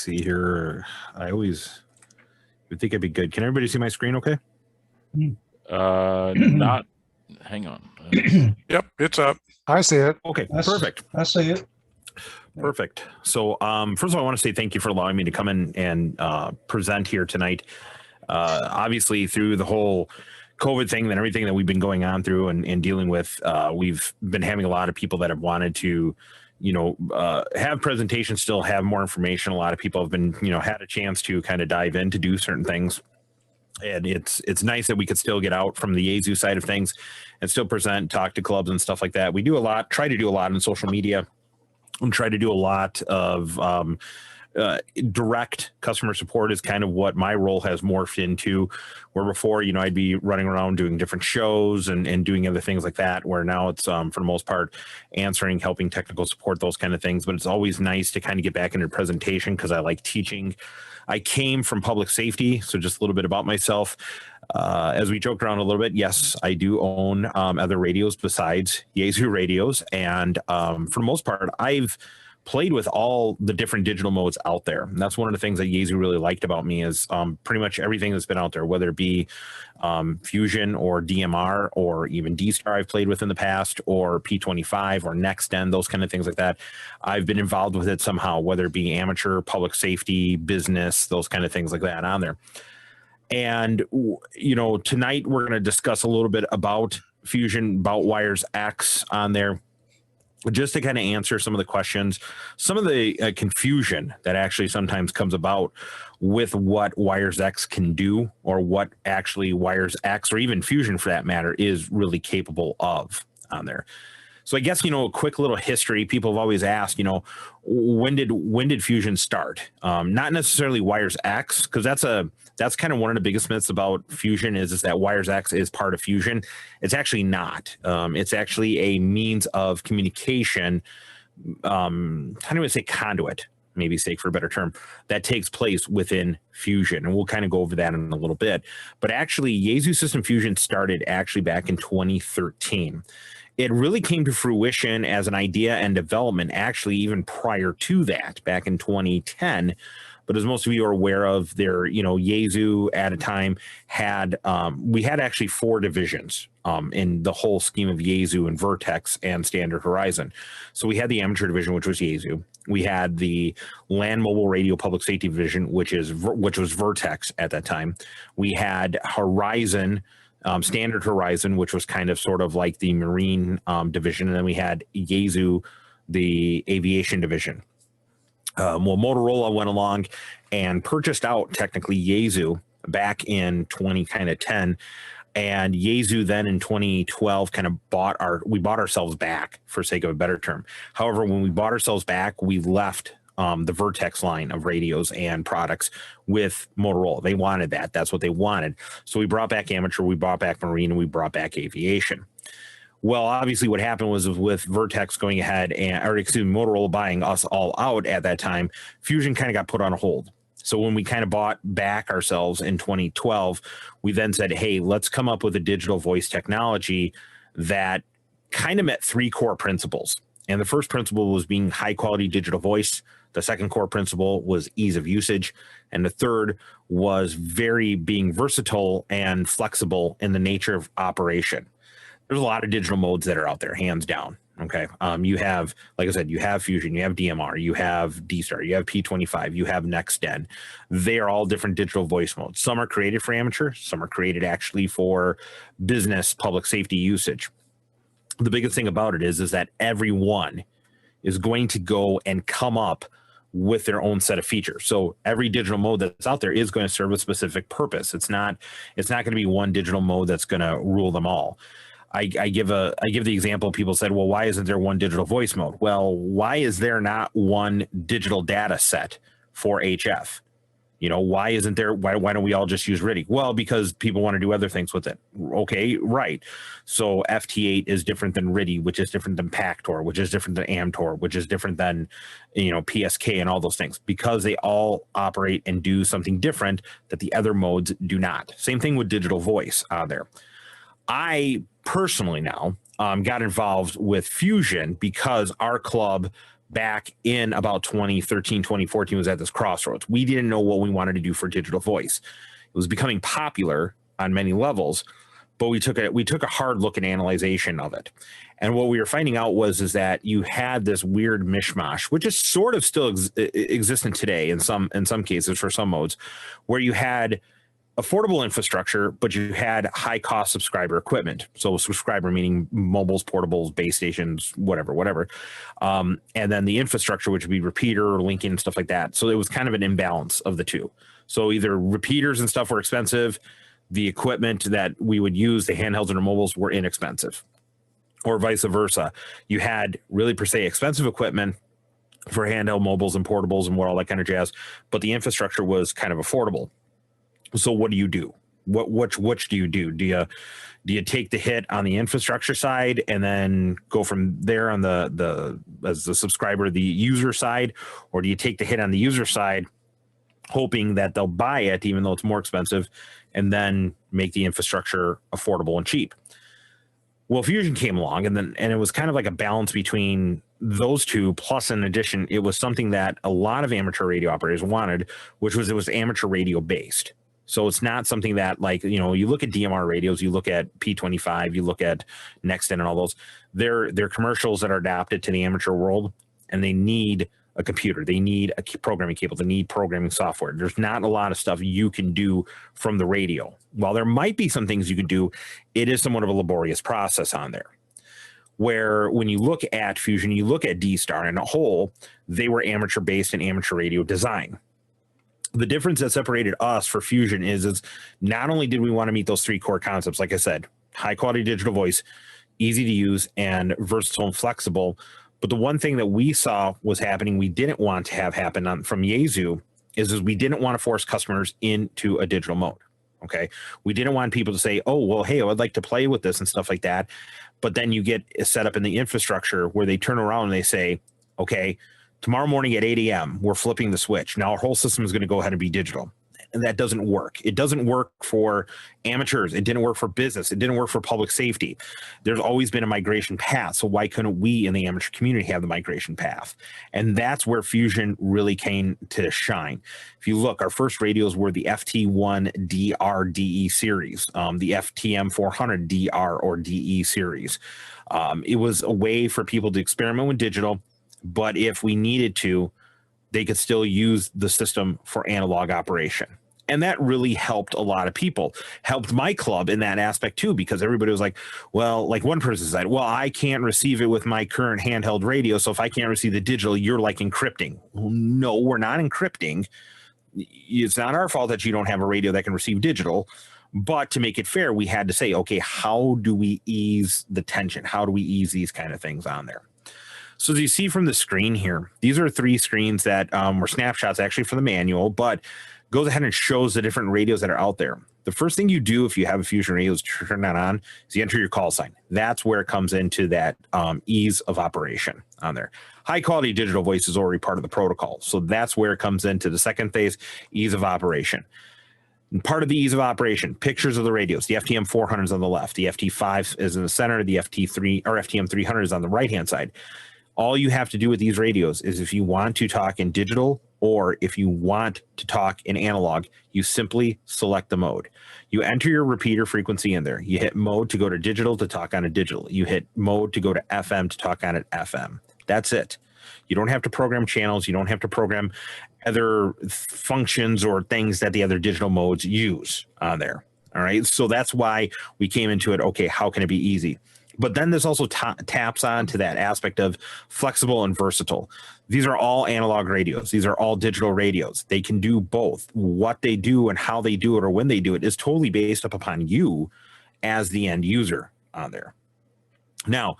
see here. I always would think I'd be good. Can everybody see my screen okay? Not. Hang on. Yep, it's up. I see it. Okay, perfect. I see it. Perfect. So first of all, I want to say thank you for allowing me to come in and present here tonight. Obviously, through the whole COVID thing and everything that we've been going on through and dealing with, we've been having a lot of people that have wanted to, have presentations, still have more information. A lot of people have been, had a chance to kind of dive in to do certain things. And it's nice that we could still get out from the Yaesu side of things and still present, talk to clubs and stuff like that. We do a lot, try to do a lot on social media and try to do a lot of direct customer support is kind of what my role has morphed into, where before, I'd be running around doing different shows and doing other things like that, where now it's for the most part answering, helping technical support, those kind of things. But it's always nice to kind of get back into presentation because I like teaching. I came from public safety, so just a little bit about myself. As we joked around a little bit, yes, I do own other radios besides Yaesu radios. And for the most part, I've played with all the different digital modes out there. And that's one of the things that Yaesu really liked about me is pretty much everything that's been out there, whether it be Fusion or DMR or even D-Star I've played with in the past, or P25 or Next Gen, those kind of things like that. I've been involved with it somehow, whether it be amateur, public safety, business, those kind of things like that on there. And, tonight we're going to discuss a little bit about Fusion, about Wires X on there, just to kind of answer some of the questions, some of the confusion that actually sometimes comes about with what Wires X can do, or what actually Wires X, or even Fusion for that matter, is really capable of on there. So I guess, a quick little history. People have always asked, when did Fusion start? Not necessarily Wires X, because that's kind of one of the biggest myths about Fusion is that Wires X is part of Fusion. It's actually not. It's actually a means of communication. I don't even say conduit, maybe sake for a better term, that takes place within Fusion. And we'll kind of go over that in a little bit. But actually, Yaesu System Fusion started actually back in 2013. It really came to fruition as an idea and development actually even prior to that, back in 2010. But as most of you are aware of, Yaesu at a time had, we had actually 4 divisions in the whole scheme of Yaesu and Vertex and Standard Horizon. So we had the amateur division, which was Yaesu. We had the land mobile radio public safety division, which was Vertex at that time. We had Horizon, Standard Horizon, which was kind of sort of like the Marine division. And then we had Yaesu, the aviation division. Well, Motorola went along and purchased out technically Yaesu back in 2010. And Yaesu then in 2012 kind of bought ourselves back, for sake of a better term. However, when we bought ourselves back, we left the Vertex line of radios and products with Motorola. They wanted that. That's what they wanted. So we brought back amateur, we brought back marine, and we brought back aviation. Well, obviously what happened was with Vertex going ahead Motorola buying us all out at that time, Fusion kind of got put on hold. So when we kind of bought back ourselves in 2012, we then said, hey, let's come up with a digital voice technology that kind of met 3 core principles. And the first principle was being high quality digital voice. The second core principle was ease of usage. And the third was being versatile and flexible in the nature of operation. There's a lot of digital modes that are out there, hands down. Okay. You have, like I said, you have Fusion, you have DMR, you have D-Star, you have P25, you have Next Gen. They are all different digital voice modes. Some are created for amateur, some are created actually for business, public safety usage. The biggest thing about it is that everyone is going to go and come up with their own set of features. So every digital mode that's out there is going to serve a specific purpose. It's not going to be one digital mode that's going to rule them all. I give the example. People said, well, why isn't there one digital voice mode? Well, why is there not one digital data set for HF? Why isn't there? Why don't we all just use RTTY? Well, because people want to do other things with it. Okay, right. So FT8 is different than RTTY, which is different than PACTOR, which is different than AMTOR, which is different than, PSK and all those things, because they all operate and do something different that the other modes do not. Same thing with digital voice there. I personally now got involved with Fusion because our club back in about 2013, 2014 was at this crossroads. We didn't know what we wanted to do for digital voice. It was becoming popular on many levels, but we took a hard look at analyzation of it. And what we were finding out is that you had this weird mishmash, which is sort of still existent today in some cases for some modes, where you had affordable infrastructure, but you had high cost subscriber equipment. So subscriber meaning mobiles, portables, base stations, whatever. And then the infrastructure, which would be repeater, linking, and stuff like that. So it was kind of an imbalance of the two. So either repeaters and stuff were expensive, the equipment that we would use, the handhelds and the mobiles, were inexpensive, or vice versa. You had really per se expensive equipment for handheld mobiles and portables and all that kind of jazz, but the infrastructure was kind of affordable. So what do you do? Which do you do? Do you take the hit on the infrastructure side and then go from there on the as the subscriber, the user side, or do you take the hit on the user side, hoping that they'll buy it even though it's more expensive, and then make the infrastructure affordable and cheap? Well, Fusion came along, and it was kind of like a balance between those two. Plus, in addition, it was something that a lot of amateur radio operators wanted, which was it was amateur radio based. So it's not something that, like, you know, you look at DMR radios, you look at P25, you look at Nexten and all those. They're commercials that are adapted to the amateur world, and they need a computer. They need a programming cable. They need programming software. There's not a lot of stuff you can do from the radio. While there might be some things you could do, it is somewhat of a laborious process on there. Where when you look at Fusion, you look at D-Star in a whole, they were amateur-based and amateur radio design. The difference that separated us for Fusion is not only did we want to meet those three core concepts, like I said, high quality digital voice, easy to use, and versatile and flexible, but the one thing that we saw was happening we didn't want to have happen from Yaesu is we didn't want to force customers into a digital mode. Okay. We didn't want people to say, oh, well, hey, I would like to play with this and stuff like that. But then you get set up in the infrastructure where they turn around and they say, okay, tomorrow morning at 8 a.m., we're flipping the switch. Now our whole system is going to go ahead and be digital. And that doesn't work. It doesn't work for amateurs. It didn't work for business. It didn't work for public safety. There's always been a migration path. So why couldn't we in the amateur community have the migration path? And that's where Fusion really came to shine. If you look, our first radios were the FT1 DR DE series, the FTM 400 DR or DE series. It was a way for people to experiment with digital, but if we needed to, they could still use the system for analog operation. And that really helped a lot of people, helped my club in that aspect too, because everybody was like, well, like one person said, well, I can't receive it with my current handheld radio. So if I can't receive the digital, you're like encrypting. Well, no, we're not encrypting. It's not our fault that you don't have a radio that can receive digital. But to make it fair, we had to say, okay, how do we ease the tension? How do we ease these kind of things on there? So as you see from the screen here, these are three screens that were snapshots actually for the manual, but goes ahead and shows the different radios that are out there. The first thing you do if you have a Fusion radio is to turn that on, is you enter your call sign. That's where it comes into that ease of operation on there. High quality digital voice is already part of the protocol. So that's where it comes into the second phase, ease of operation. And part of the ease of operation, pictures of the radios. The FTM 400 is on the left. The FT5 is in the center. The FTM 300 is on the right-hand side. All you have to do with these radios is if you want to talk in digital or if you want to talk in analog, you simply select the mode. You enter your repeater frequency in there. You hit mode to go to digital to talk on a digital. You hit mode to go to FM to talk on an FM. That's it. You don't have to program channels. You don't have to program other functions or things that the other digital modes use on there. All right. So that's why we came into it. Okay, how can it be easy? But then this also taps on to that aspect of flexible and versatile. These are all analog radios. These are all digital radios. They can do both. What they do and how they do it or when they do it is totally based upon you as the end user on there. Now,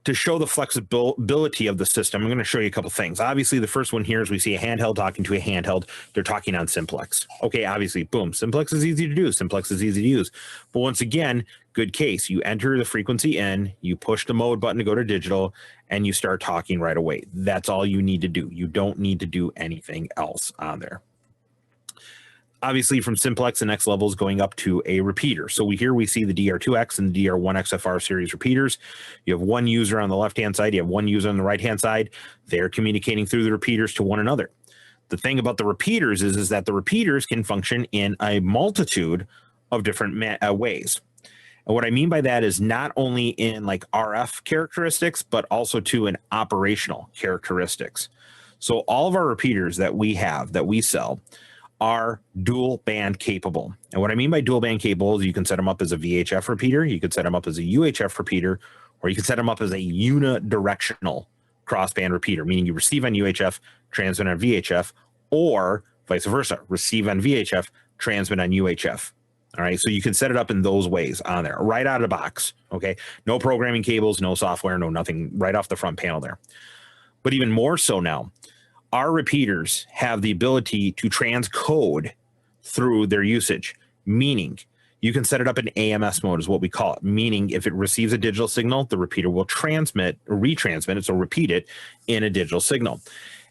to show the flexibility of the system, I'm going to show you a couple things. Obviously, the first one here is we see a handheld talking to a handheld. They're talking on simplex. Okay, obviously, boom. Simplex is easy to do. Simplex is easy to use. But once again, good case. You enter the frequency in, you push the mode button to go to digital, and you start talking right away. That's all you need to do. You don't need to do anything else on there. obviously from simplex, the next level is going up to a repeater. So we see the DR2X and the DR1XFR series repeaters. You have one user on the left-hand side. You have one user on the right-hand side. They're communicating through the repeaters to one another. The thing about the repeaters is that the repeaters can function in a multitude of different ways. And what I mean by that is not only in like RF characteristics, but also to in operational characteristics. So all of our repeaters that we have, that we sell, are dual band capable. And what I mean by dual band capable is you can set them up as a VHF repeater, you could set them up as a UHF repeater, or you can set them up as a unidirectional crossband repeater, meaning you receive on UHF, transmit on VHF, or vice versa, receive on VHF, transmit on UHF. All right, so you can set it up in those ways on there, right out of the box, okay? No programming cables, no software, no nothing, right off the front panel there. But even more so now, our repeaters have the ability to transcode through their usage, meaning you can set it up in AMS mode is what we call it, meaning if it receives a digital signal, the repeater will transmit, retransmit it, so repeat it in a digital signal.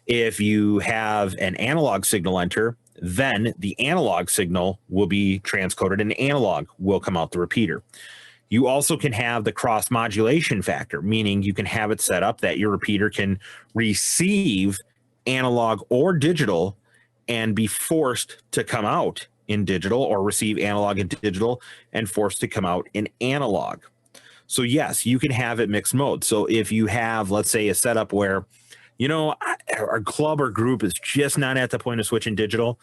If you have an analog signal enter, then the analog signal will be transcoded and analog will come out the repeater. You also can have the cross modulation factor, meaning you can have it set up that your repeater can receive analog or digital and be forced to come out in digital, or receive analog and digital and forced to come out in analog. So yes, you can have it mixed mode. So if you have, let's say, a setup where, you know, our club or group is just not at the point of switching digital,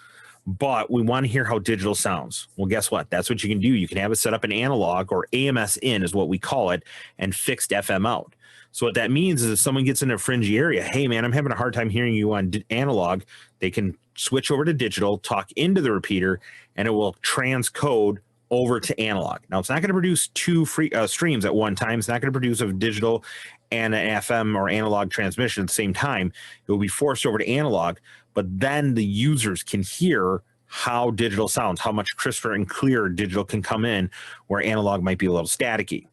but we want to hear how digital sounds. Well, guess what? That's what you can do. You can have it set up in analog, or AMS in is what we call it, and fixed FM out. So what that means is if someone gets in a fringy area, hey man, I'm having a hard time hearing you on analog, they can switch over to digital, talk into the repeater, and it will transcode over to analog. Now it's not going to produce two streams at one time. It's not going to produce a digital and an FM or analog transmission at the same time. It will be forced over to analog, but then the users can hear how digital sounds, how much crisper and clearer digital can come in, where analog might be a little staticky.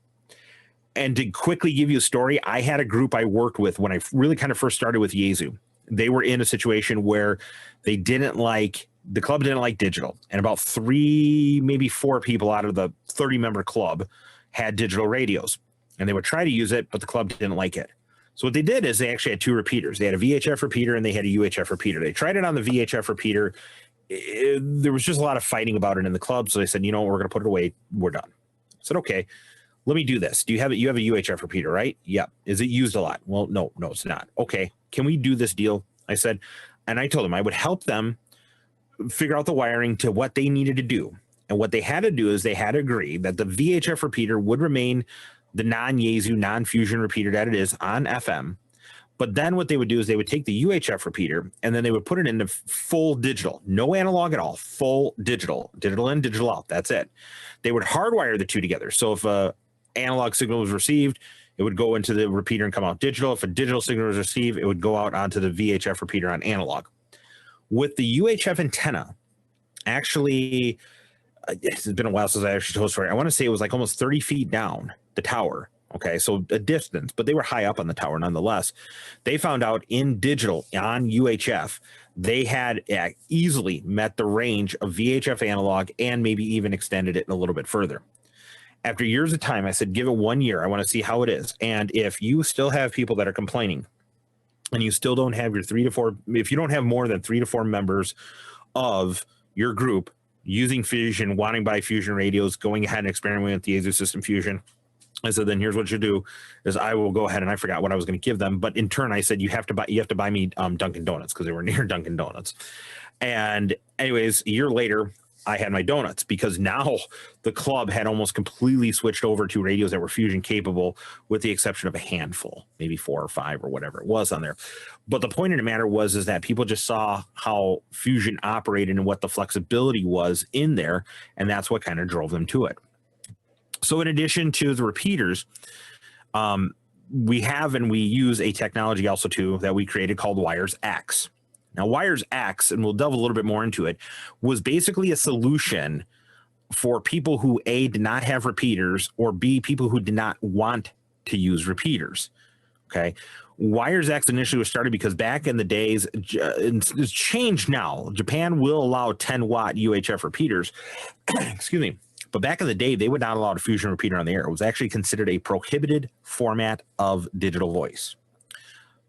And to quickly give you a story, I had a group I worked with when I really kind of first started with Yaesu. They were in a situation where they didn't like, the club didn't like digital, and about 3, maybe 4 people out of the 30-member club had digital radios, and they would try to use it, but the club didn't like it. So what they did is they actually had 2 repeaters. They had a VHF repeater and they had a UHF repeater. They tried it on the VHF repeater. There was just a lot of fighting about it in the club, so they said, you know, we're going to put it away. We're done. I said, okay, let me do this. Do you have it? You have a UHF repeater, right? Yeah. Is it used a lot? Well, no, it's not. Okay. Can we do this deal? I said, and I told them I would help them figure out the wiring to what they needed to do. And what they had to do is they had to agree that the VHF repeater would remain the non-Yaesu, non-Fusion repeater that it is on FM. But then what they would do is they would take the UHF repeater and then they would put it into full digital, no analog at all, full digital in, digital out. That's it. They would hardwire the two together. So if a analog signal was received, it would go into the repeater and come out digital. If a digital signal was received, it would go out onto the VHF repeater on analog. With the UHF antenna, actually, it's been a while since I actually told the story. I want to say it was like almost 30 feet down the tower. Okay, so a distance, but they were high up on the tower nonetheless. They found out in digital on UHF, they had easily met the range of VHF analog and maybe even extended it a little bit further. After years of time, I said, give it 1 year. I want to see how it is. And if you still have people that are complaining and you still don't have your 3 to 4, if you don't have more than 3 to 4 members of your group using Fusion, wanting to buy Fusion radios, going ahead and experimenting with the Yaesu System Fusion, I said, then here's what you do is I will go ahead, and I forgot what I was going to give them. But in turn, I said, you have to buy me Dunkin' Donuts, because they were near Dunkin' Donuts. And anyways, a year later, I had my donuts, because now the club had almost completely switched over to radios that were Fusion capable, with the exception of a handful, maybe 4 or 5 or whatever it was on there. But the point of the matter is that people just saw how Fusion operated and what the flexibility was in there, and that's what kind of drove them to it. So in addition to the repeaters, we have and we use a technology also too that we created called Wires X. Now, Wires X, and we'll delve a little bit more into it, was basically a solution for people who, A, did not have repeaters, or B, people who did not want to use repeaters. Okay. Wires X initially was started because back in the days, it's changed now. Japan will allow 10-watt UHF repeaters. Excuse me. But back in the day, they would not allow a fusion repeater on the air. It was actually considered a prohibited format of digital voice.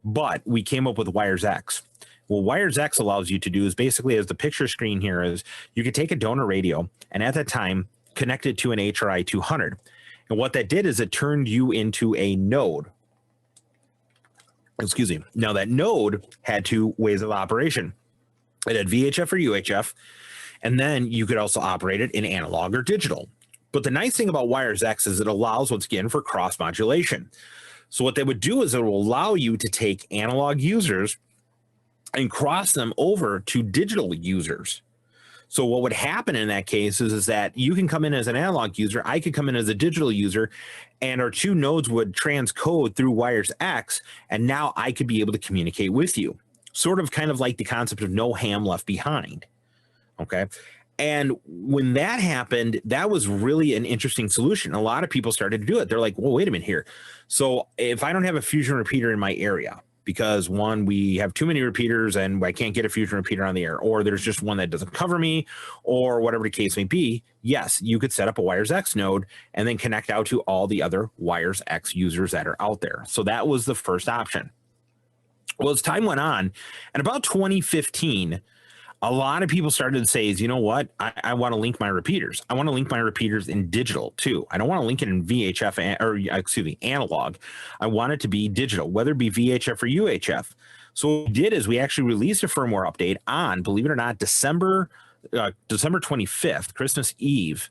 But we came up with Wires X. What Wires X allows you to do is basically, as the picture screen here is, you could take a donor radio and at that time connect it to an HRI 200. And what that did is it turned you into a node. Excuse me. Now that node had two ways of operation. It had VHF or UHF, and then you could also operate it in analog or digital. But the nice thing about Wires X is it allows, once again, for cross modulation. So what they would do is it will allow you to take analog users and cross them over to digital users. So what would happen in that case is that you can come in as an analog user, I could come in as a digital user, and our two nodes would transcode through Wires X, and now I could be able to communicate with you. Sort of kind of like the concept of no ham left behind. Okay. And when that happened, that was really an interesting solution. A lot of people started to do it. They're like, well, wait a minute here. So if I don't have a fusion repeater in my area, because one, we have too many repeaters and I can't get a fusion repeater on the air, or there's just one that doesn't cover me, or whatever the case may be, yes, you could set up a Wires X node and then connect out to all the other Wires X users that are out there. So that was the first option. Well, as time went on, and about 2015, a lot of people started to say, you know what? I want to link my repeaters. I want to link my repeaters in digital too. I don't want to link it in VHF or excuse me, analog. I want it to be digital, whether it be VHF or UHF. So what we did is we actually released a firmware update on, believe it or not, December 25th, Christmas Eve.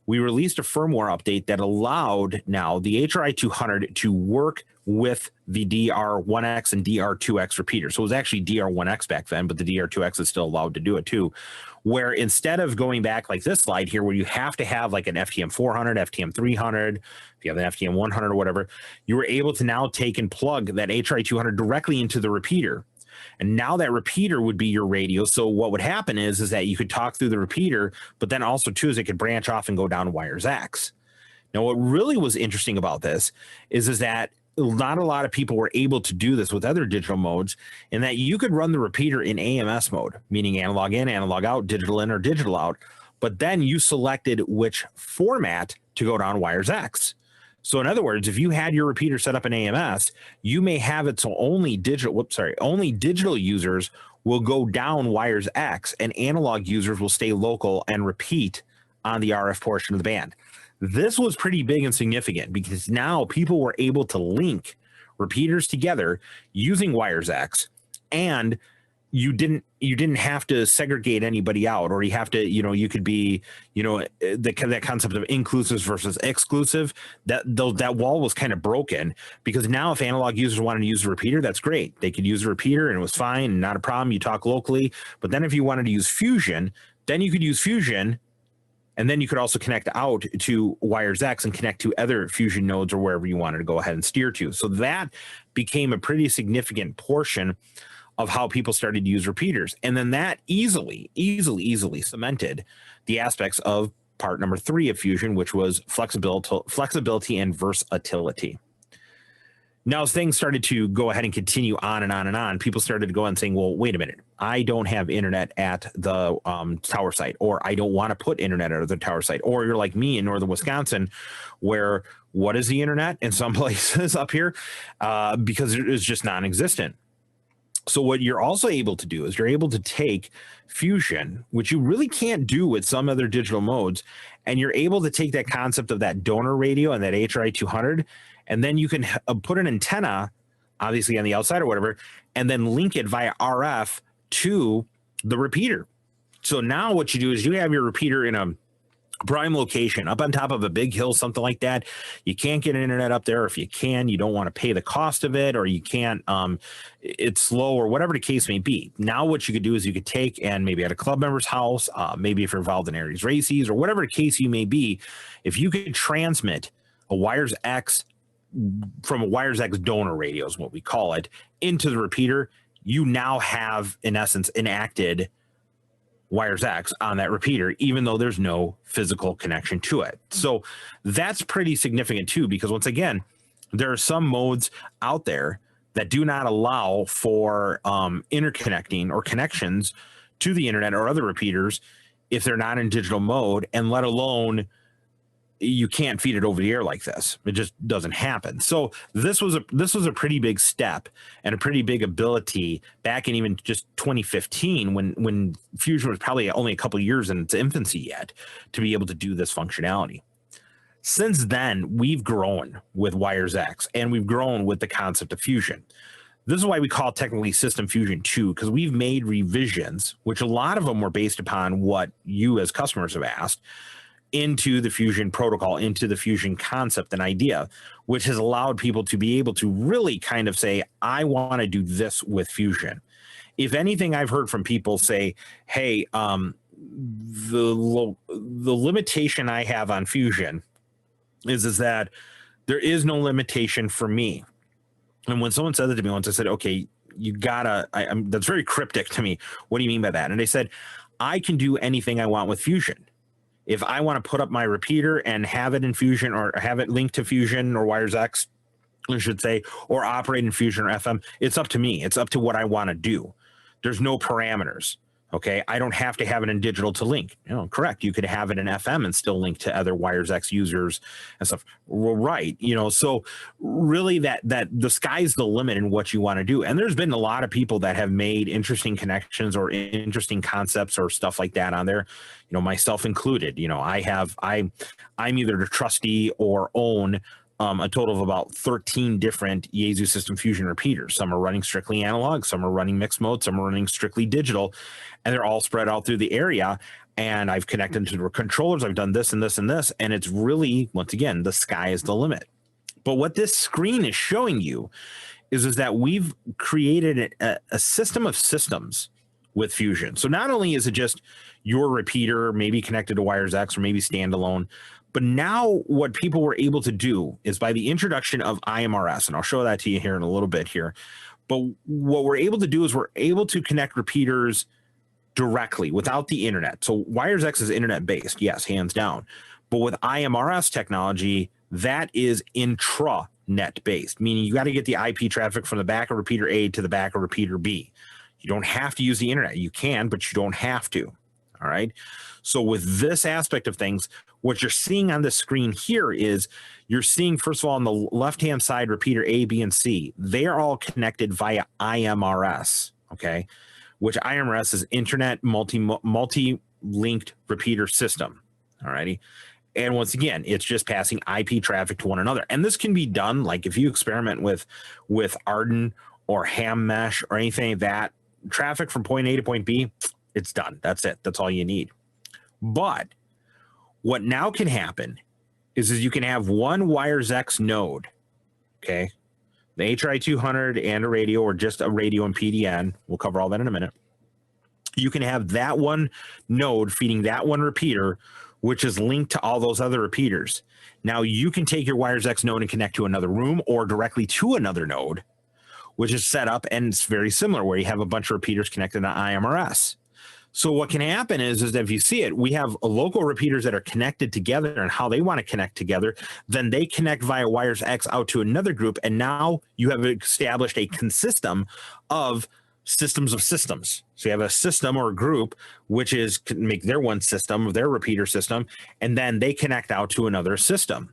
We released a firmware update that allowed now the HRI 200 to work with the DR1X and DR2X repeaters. So it was actually DR1X back then, but the DR2X is still allowed to do it too. Where instead of going back like this slide here, where you have to have like an FTM 400, FTM 300, if you have an FTM 100 or whatever, you were able to now take and plug that HRI 200 directly into the repeater. And now that repeater would be your radio. So what would happen is that you could talk through the repeater, but then also too is it could branch off and go down Wires X. Now, what really was interesting about this is that not a lot of people were able to do this with other digital modes, in that you could run the repeater in AMS mode, meaning analog in, analog out, digital in, or digital out. But then you selected which format to go down Wires X. So in other words, if you had your repeater set up in AMS, you may have it so only digital users will go down Wires X and analog users will stay local and repeat on the RF portion of the band. This was pretty big and significant because now people were able to link repeaters together using Wires X, and you didn't have to segregate anybody out, or you have to, you could be, that concept of inclusive versus exclusive, that wall was kind of broken, because now if analog users wanted to use a repeater, that's great. They could use a repeater and it was fine and not a problem. You talk locally. But then if you wanted to use Fusion, then you could use Fusion, and then you could also connect out to Wires X and connect to other Fusion nodes or wherever you wanted to go ahead and steer to. So that became a pretty significant portion of how people started to use repeaters. And then that easily cemented the aspects of part number 3 of Fusion, which was flexibility and versatility. Now, as things started to go ahead and continue on and on and on, people started to go and saying, well, wait a minute, I don't have internet at the tower site, or I don't want to put internet at the tower site. Or you're like me in northern Wisconsin, where what is the internet in some places up here? Because it is just non-existent. So what you're also able to do is you're able to take Fusion, which you really can't do with some other digital modes, and you're able to take that concept of that donor radio and that HRI 200, and then you can put an antenna, obviously on the outside or whatever, and then link it via RF to the repeater. So now what you do is you have your repeater in a prime location up on top of a big hill, something like that. You can't get internet up there. If you can, you don't want to pay the cost of it, or you can't, it's slow, or whatever the case may be. Now what you could do is you could take, and maybe at a club member's house, maybe if you're involved in Aries races or whatever the case you may be, if you could transmit a Wires X from a Wires X donor radio is what we call it, into the repeater, you now have in essence enacted Wires X on that repeater, even though there's no physical connection to it. So that's pretty significant too, because once again, there are some modes out there that do not allow for interconnecting or connections to the internet or other repeaters if they're not in digital mode, and let alone you can't feed it over the air like this. It just doesn't happen. So this was a pretty big step and a pretty big ability back in even just 2015 when Fusion was probably only a couple of years in its infancy yet to be able to do this functionality. Since then, we've grown with WiresX, and we've grown with the concept of Fusion. This is why we call it technically System Fusion 2, because we've made revisions, which a lot of them were based upon what you as customers have asked, into the Fusion protocol, into the Fusion concept and idea, which has allowed people to be able to really kind of say, I want to do this with Fusion. If anything, I've heard from people say, hey, the limitation I have on Fusion is that there is no limitation for me. And when someone said that to me once, I said, okay, you gotta, that's very cryptic to me. What do you mean by that? And they said, I can do anything I want with Fusion. If I want to put up my repeater and have it in Fusion, or have it linked to Fusion or WiresX, I should say, or operate in Fusion or FM, it's up to me. It's up to what I want to do. There's no parameters. Okay, I don't have to have it in digital to link. Correct. You could have it in FM and still link to other WiresX users and stuff. Well, right. So really that the sky's the limit in what you want to do. And there's been a lot of people that have made interesting connections or interesting concepts or stuff like that on there, myself included. I'm either the trustee or own a total of about 13 different Yaesu System Fusion repeaters. Some are running strictly analog, some are running mixed mode, some are running strictly digital, and they're all spread out through the area. And I've connected to the controllers. I've done this and this and this, and it's really, once again, the sky is the limit. But what this screen is showing you is that we've created a system of systems with Fusion. So not only is it just your repeater, maybe connected to WiresX or maybe standalone, but now what people were able to do is by the introduction of IMRS, and I'll show that to you here in a little bit here, but what we're able to do is we're able to connect repeaters directly without the internet. So WiresX is internet-based, yes, hands down. But with IMRS technology, that is intranet-based, meaning you got to get the IP traffic from the back of repeater A to the back of repeater B. You don't have to use the internet. You can, but you don't have to. All right. So with this aspect of things, what you're seeing on the screen here is you're seeing, first of all, on the left-hand side, repeater A, B, and C. They are all connected via IMRS, okay, which IMRS is Internet multi-linked repeater system, all righty? And once again, it's just passing IP traffic to one another. And this can be done, like if you experiment with Arden or Ham Mesh or anything like that, traffic from point A to point B, it's done. That's it. That's all you need. But what now can happen is you can have one WiresX node, okay, the HRI-200 and a radio, or just a radio and PDN. We'll cover all that in a minute. You can have that one node feeding that one repeater, which is linked to all those other repeaters. Now you can take your WiresX node and connect to another room or directly to another node, which is set up, and it's very similar where you have a bunch of repeaters connected to IMRS. So what can happen is that if you see it, we have local repeaters that are connected together and how they want to connect together. Then they connect via WiresX out to another group. And now you have established a consistem of systems of systems. So you have a system or a group, which is make their one system of their repeater system, and then they connect out to another system.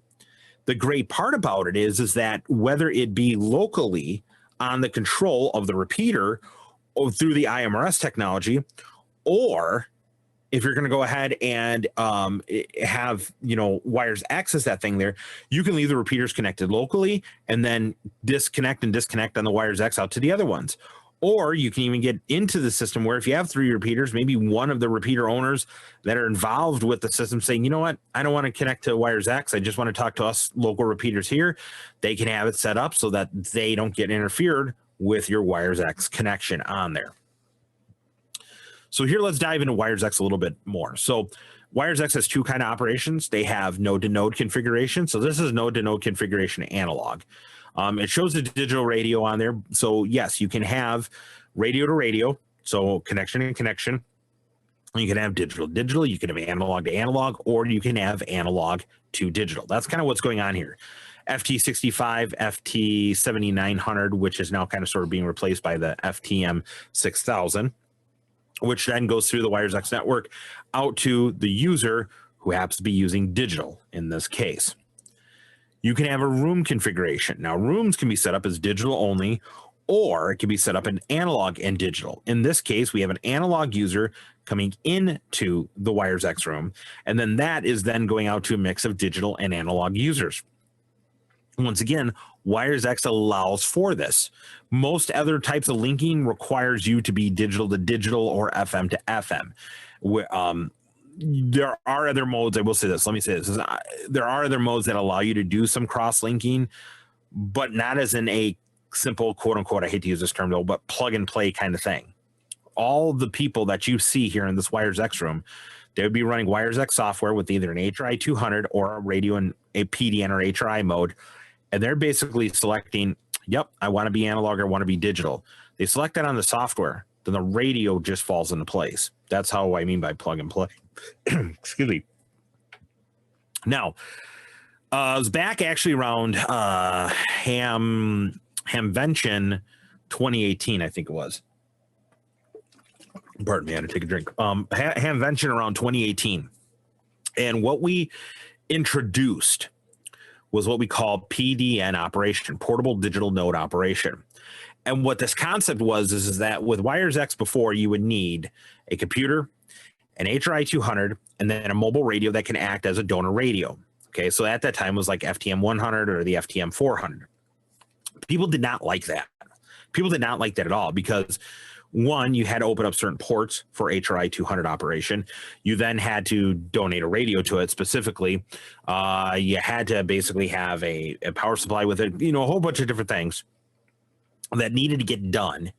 The great part about it is that whether it be locally on the control of the repeater or through the IMRS technology, or if you're going to go ahead and have, WiresX as that thing there, you can leave the repeaters connected locally and then disconnect on the WiresX out to the other ones. Or you can even get into the system where if you have 3 repeaters, maybe one of the repeater owners that are involved with the system saying, you know what, I don't want to connect to WiresX. I just want to talk to us local repeaters here. They can have it set up so that they don't get interfered with your WiresX connection on there. So here, let's dive into WiresX a little bit more. So WiresX has 2 kind of operations. They have node-to-node configuration. So this is node-to-node configuration analog. It shows the digital radio on there. So yes, you can have radio to radio, so connection and connection. You can have digital to digital, you can have analog to analog, or you can have analog to digital. That's kind of what's going on here. FT65, FT7900, which is now kind of sort of being replaced by the FTM 6000, which then goes through the WiresX network out to the user who happens to be using digital in this case. You can have a room configuration. Now, rooms can be set up as digital only, or it can be set up in analog and digital. In this case, we have an analog user coming into the WiresX room, and then that is then going out to a mix of digital and analog users. Once again, WiresX allows for this. Most other types of linking requires you to be digital to digital or FM to FM. There are other modes. I will say this. Let me say this. There are other modes that allow you to do some cross-linking, but not as in a simple, quote unquote, I hate to use this term though, but plug and play kind of thing. All the people that you see here in this WiresX room, they would be running WiresX software with either an HRI 200 or a radio in a PDN or HRI mode. And they're basically selecting, yep, I want to be analog or I want to be digital. They select that on the software, then the radio just falls into place. That's how I mean by plug and play. Excuse me. Now, I was back actually around Hamvention 2018, I think it was. Pardon me, I had to take a drink. Hamvention around 2018. And what we introduced was what we call PDN operation, portable digital node operation. And what this concept was is that with WiresX before, you would need a computer, an HRI 200, and then a mobile radio that can act as a donor radio. Okay, so at that time it was like FTM 100 or the FTM 400. People did not like that. People did not like that at all because, one, you had to open up certain ports for HRI 200 operation. You then had to donate a radio to it specifically. You had to basically have a power supply with it, a whole bunch of different things that needed to get done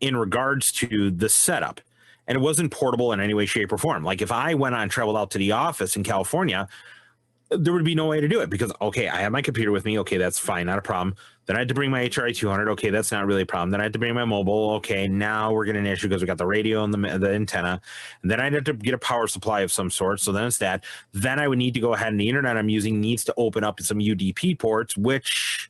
in regards to the setup. And it wasn't portable in any way, shape, or form. Like if I went on traveled out to the office in California, there would be no way to do it because, okay, I have my computer with me. Okay, that's fine, not a problem. Then I had to bring my HRI 200. Okay, that's not really a problem. Then I had to bring my mobile. Okay, now we're getting an issue because we got the radio and the antenna. And then I had to get a power supply of some sort. So then it's that. Then I would need to go ahead and the internet I'm using needs to open up some UDP ports, which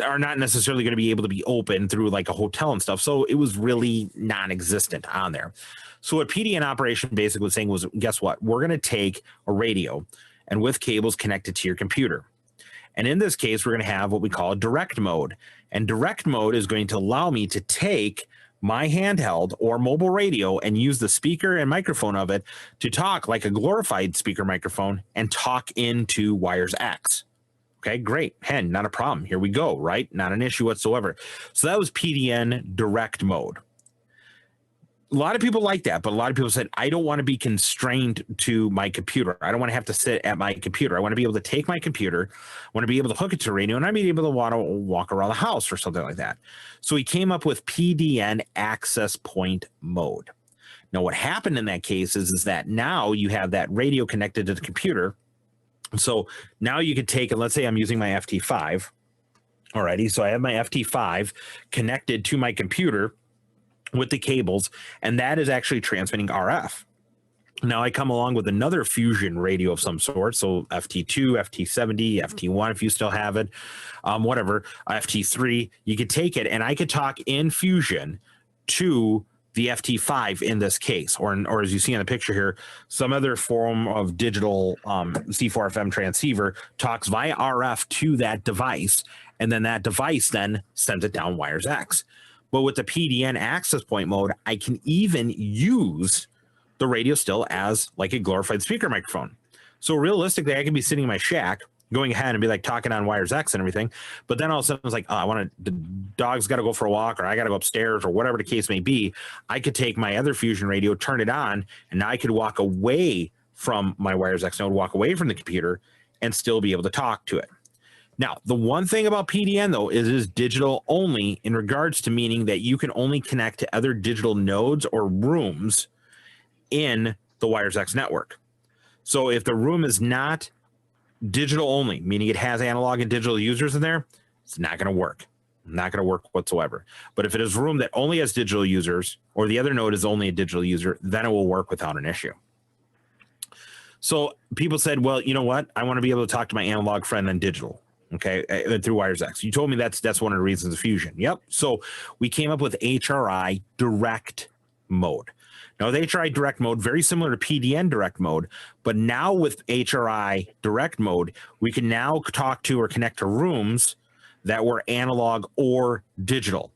are not necessarily going to be able to be open through like a hotel and stuff. So it was really non-existent on there. So what PDN operation basically was saying was, guess what? We're going to take a radio and with cables connected to your computer. And in this case, we're going to have what we call a direct mode. And direct mode is going to allow me to take my handheld or mobile radio and use the speaker and microphone of it to talk like a glorified speaker microphone and talk into WiresX. Okay, great. Hen, not a problem. Here we go, right? Not an issue whatsoever. So that was PDN direct mode. A lot of people like that, but a lot of people said, I don't want to be constrained to my computer. I don't want to have to sit at my computer. I want to be able to take my computer, I want to be able to hook it to radio, and I'd be able to want to walk around the house or something like that. So he came up with PDN access point mode. Now, what happened in that case is that now you have that radio connected to the computer. So now you could take, and let's say I'm using my FT5. Alrighty, so I have my FT5 connected to my computer with the cables, and that is actually transmitting RF. Now I come along with another fusion radio of some sort, so FT2, FT70, FT1 if you still have it, whatever, FT3, you could take it and I could talk in fusion to the FT5 in this case, or as you see in the picture here, some other form of digital C4FM transceiver talks via RF to that device, and then that device then sends it down WiresX. But with the PDN access point mode, I can even use the radio still as like a glorified speaker microphone. So realistically, I can be sitting in my shack, going ahead and be like talking on WiresX and everything. But then all of a sudden it's like, oh, the dog's got to go for a walk, or I got to go upstairs, or whatever the case may be. I could take my other fusion radio, turn it on, and now I could walk away from my WiresX node, walk away from the computer, and still be able to talk to it. Now, the one thing about PDN, though, is it is digital only in regards to meaning that you can only connect to other digital nodes or rooms in the WiresX network. So if the room is not digital only, meaning it has analog and digital users in there, it's not going to work. Not going to work whatsoever. But if it is a room that only has digital users, or the other node is only a digital user, then it will work without an issue. So people said, well, you know what? I want to be able to talk to my analog friend on digital. Okay, through Wires X. You told me that's one of the reasons of Fusion. Yep. So we came up with HRI direct mode. Now, with HRI direct mode, very similar to PDN direct mode, but now with HRI direct mode, we can now talk to or connect to rooms that were analog or digital.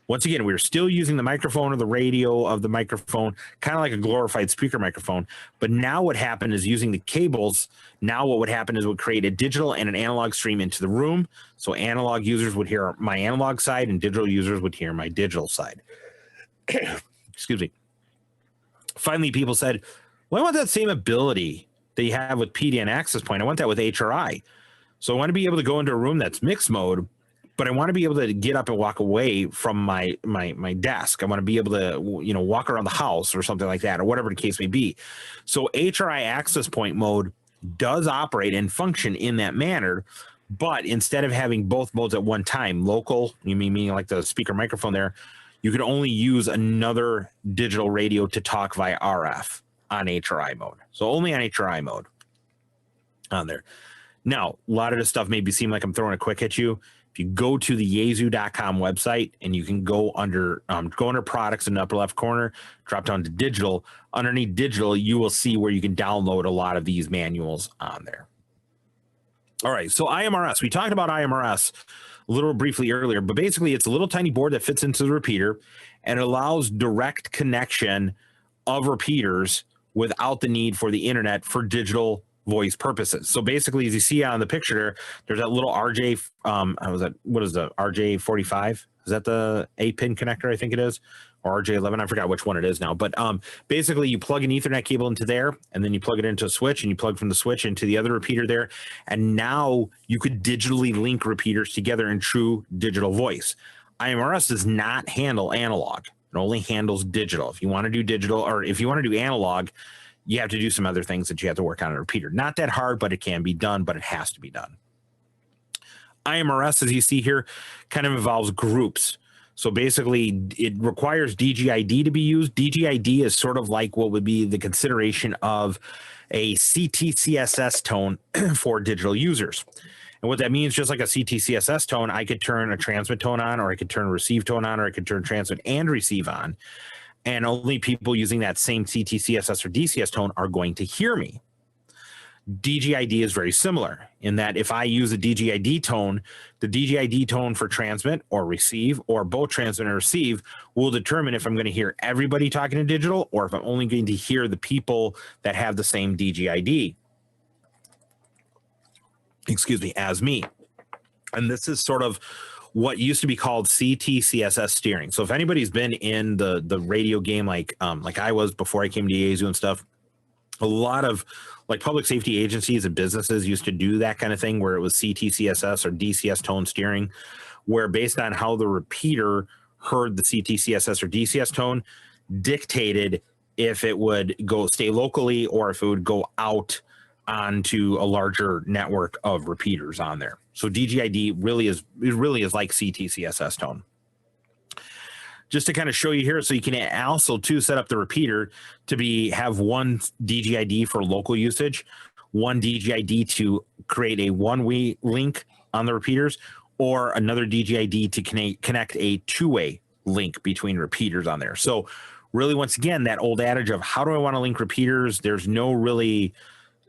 Once again, we're still using the microphone or the radio of the microphone, kind of like a glorified speaker microphone. But now what happened is using the cables. Now what would happen is it would create a digital and an analog stream into the room. So analog users would hear my analog side and digital users would hear my digital side. Excuse me. Finally, people said, well, I want that same ability that you have with PDN access point. I want that with HRI. So I want to be able to go into a room that's mixed mode, but I want to be able to get up and walk away from my desk. I want to be able to, walk around the house or something like that, or whatever the case may be. So HRI access point mode does operate and function in that manner, but instead of having both modes at one time, local, meaning like the speaker microphone there, you could only use another digital radio to talk via RF on HRI mode. So only on HRI mode on there. Now, a lot of this stuff maybe seem like I'm throwing a quick at you. If you go to the Yaesu.com website and you can go under products in the upper left corner, drop down to digital. Underneath digital, you will see where you can download a lot of these manuals on there. All right, so IMRS. We talked about IMRS a little briefly earlier, but basically it's a little tiny board that fits into the repeater and it allows direct connection of repeaters without the need for the internet for digital voice purposes. So basically, as you see on the picture, there's that little RJ, what is the RJ45? Is that the 8-pin connector? I think it is, or RJ11. I forgot which one it is now. But basically, you plug an Ethernet cable into there, and then you plug it into a switch, and you plug from the switch into the other repeater there. And now you could digitally link repeaters together in true digital voice. IMRS does not handle analog. It only handles digital. If you want to do digital, or if you want to do analog, you have to do some other things that you have to work on a repeater. Not that hard, but it can be done, but it has to be done. IMRS, as you see here, kind of involves groups. So basically, it requires DGID to be used. DGID is sort of like what would be the consideration of a CTCSS tone for digital users. And what that means, just like a CTCSS tone, I could turn a transmit tone on, or I could turn a receive tone on, or I could turn transmit and receive on. And only people using that same CTCSS or DCS tone are going to hear me. DGID is very similar in that if I use a DGID tone, the DGID tone for transmit or receive, or both transmit and receive, will determine if I'm going to hear everybody talking to digital or if I'm only going to hear the people that have the same DGID, as me. And this is sort of what used to be called CTCSS steering. So if anybody's been in the radio game like I was before I came to Yaesu and stuff, a lot of like public safety agencies and businesses used to do that kind of thing where it was CTCSS or DCS tone steering, where based on how the repeater heard the CTCSS or DCS tone dictated if it would stay locally or if it would go out onto a larger network of repeaters on there. So DGID really is like CTCSS tone. Just to kind of show you here, so you can also too set up the repeater to have one DGID for local usage, one DGID to create a one-way link on the repeaters, or another DGID to connect a two-way link between repeaters on there. So really, once again, that old adage of how do I want to link repeaters? There's no really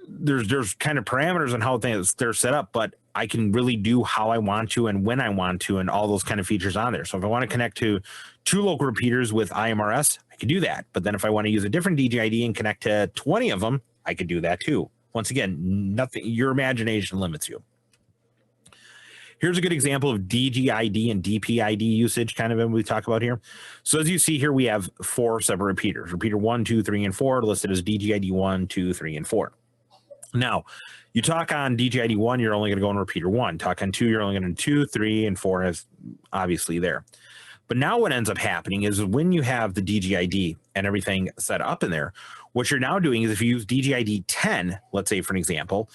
there's kind of parameters on how they're set up, but I can really do how I want to and when I want to and all those kind of features on there. So if I want to connect to 2 local repeaters with IMRS, I could do that. But then if I want to use a different DGID and connect to 20 of them, I could do that too. Once again, nothing, your imagination limits you. Here's a good example of DGID and DPID usage, kind of what we talk about here. So as you see here, we have 4 separate repeaters. Repeater 1, 2, 3, and 4 listed as DGID 1, 2, 3, and 4. Now, you talk on DGID 1, you're only going to go on repeater 1. Talk on 2, you're only going to 2, 3, and 4 is obviously there. But now what ends up happening is when you have the DGID and everything set up in there, what you're now doing is if you use DGID 10, let's say for an example,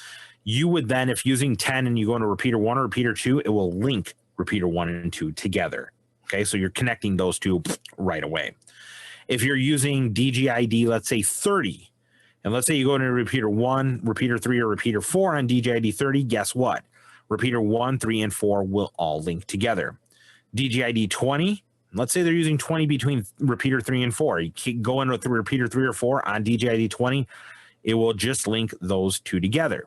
you would then, if using 10 and you go into repeater 1 or repeater 2, it will link repeater 1 and 2 together. Okay, so you're connecting those two right away. If you're using DGID, let's say 30, and let's say you go into repeater 1, repeater 3, or repeater 4 on DGID 30, guess what? repeater 1, 3, and 4 will all link together. DGID 20, let's say they're using 20 between repeater 3 and 4. You keep going with the repeater 3 or 4 on DGID 20, it will just link those two together.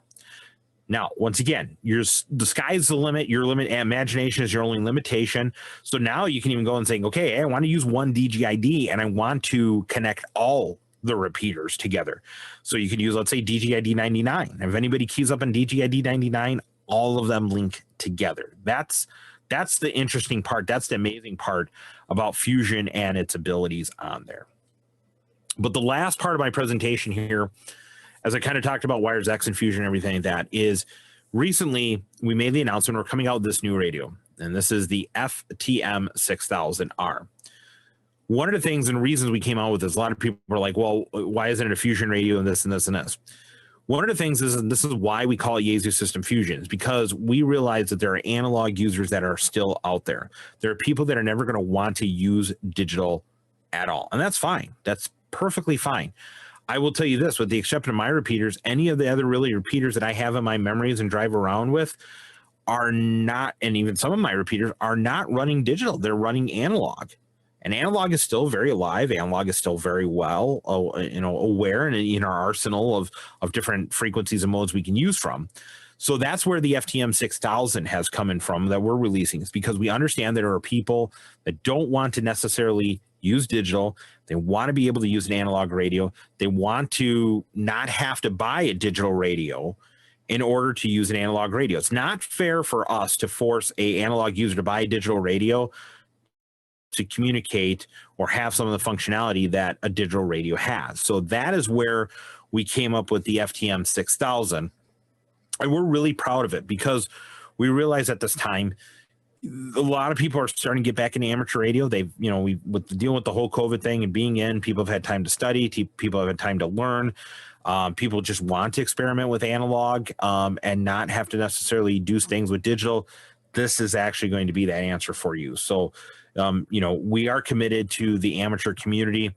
Now, once again, the sky's the limit. Your limit, imagination is your only limitation. So now you can even go and say, okay, hey, I want to use one DGID and I want to connect all the repeaters together. So you can use, let's say, DGID 99. If anybody keys up on DGID 99, all of them link together. That's the interesting part. That's the amazing part about Fusion and its abilities on there. But the last part of my presentation here, as I kind of talked about Wires X and Fusion and everything like that, is recently we made the announcement we're coming out with this new radio, and this is the FTM 6000R. One of the things and reasons we came out with this, a lot of people were like, well, why isn't it a Fusion radio and this and this and this? One of the things is, and this is why we call it Yaesu System Fusion, is because we realize that there are analog users that are still out there. There are people that are never going to want to use digital at all, and that's fine. That's perfectly fine. I will tell you this, with the exception of my repeaters, any of the other really repeaters that I have in my memories and drive around with are not, and even some of my repeaters are not running digital. They're running analog. And analog is still very alive. Analog is still very well, aware and in our arsenal of different frequencies and modes we can use from. So that's where the FTM 6000 has come in from that we're releasing. It's because we understand that there are people that don't want to necessarily use digital. They want to be able to use an analog radio. They want to not have to buy a digital radio in order to use an analog radio. It's not fair for us to force an analog user to buy a digital radio to communicate or have some of the functionality that a digital radio has. So that is where we came up with the FTM 6000. And we're really proud of it because we realize at this time, a lot of people are starting to get back into amateur radio. They've, with dealing with the whole COVID thing and being in, people have had time to study, people have had time to learn. People just want to experiment with analog and not have to necessarily do things with digital. This is actually going to be that answer for you. So, we are committed to the amateur community.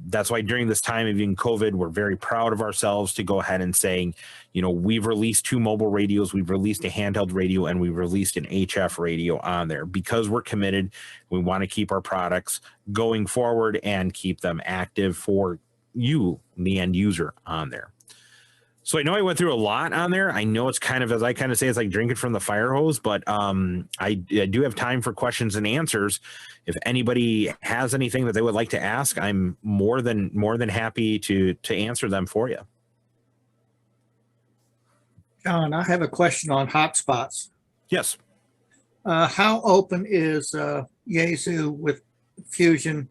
That's why during this time of even COVID, we're very proud of ourselves to go ahead and saying, we've released 2 mobile radios, we've released a handheld radio, and we've released an HF radio on there because we're committed. We want to keep our products going forward and keep them active for you, the end user, on there. So I know I went through a lot on there. I know it's kind of, as I kind of say, it's like drinking from the fire hose, but I do have time for questions and answers. If anybody has anything that they would like to ask, I'm more than happy to answer them for you. John, I have a question on hotspots. Yes. How open is Yaesu with Fusion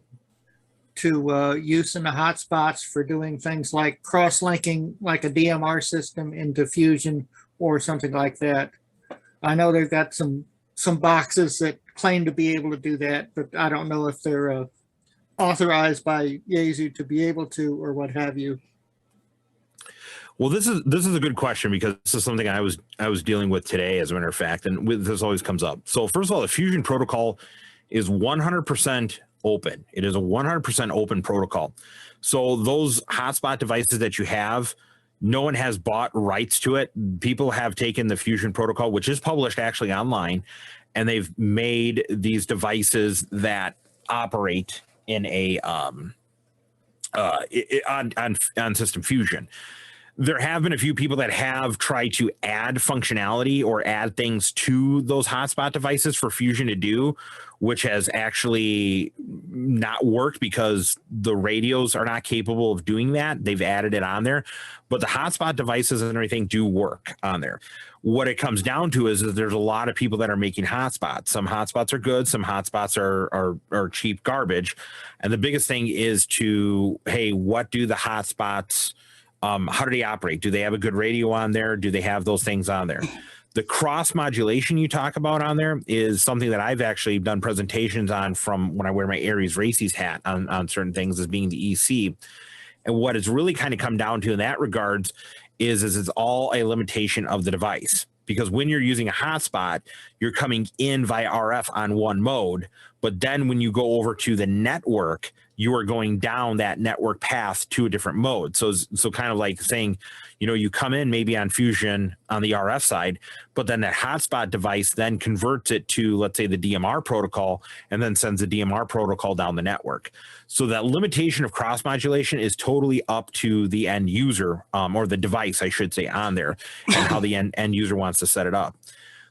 to use in the hotspots for doing things like cross-linking like a DMR system into Fusion or something like that? I know they've got some boxes that claim to be able to do that, but I don't know if they're authorized by Yaesu to be able to or what have you. Well, this is a good question because this is something I was dealing with today, as a matter of fact, and this always comes up. So first of all, the Fusion protocol is 100% open. It is a 100% open protocol. So those hotspot devices that you have, no one has bought rights to it. People have taken the Fusion protocol, which is published actually online, and they've made these devices that operate in a on System Fusion. There have been a few people that have tried to add functionality or add things to those hotspot devices for Fusion to do, which has actually not worked because the radios are not capable of doing that. They've added it on there, but the hotspot devices and everything do work on there. What it comes down to is there's a lot of people that are making hotspots. Some hotspots are good, some hotspots are cheap garbage. And the biggest thing is hey, what do the hotspots, how do they operate? Do they have a good radio on there? Do they have those things on there? The cross modulation you talk about on there is something that I've actually done presentations on from when I wear my Aries Races hat on certain things as being the EC. And what it's really kind of come down to in that regards is it's all a limitation of the device. Because when you're using a hotspot, you're coming in via RF on one mode, but then when you go over to the network, you are going down that network path to a different mode. So kind of like saying, you come in maybe on Fusion on the RF side, but then that hotspot device then converts it to, let's say, the DMR protocol, and then sends the DMR protocol down the network. So that limitation of cross modulation is totally up to the end user, or the device, I should say, on there, and how the end user wants to set it up.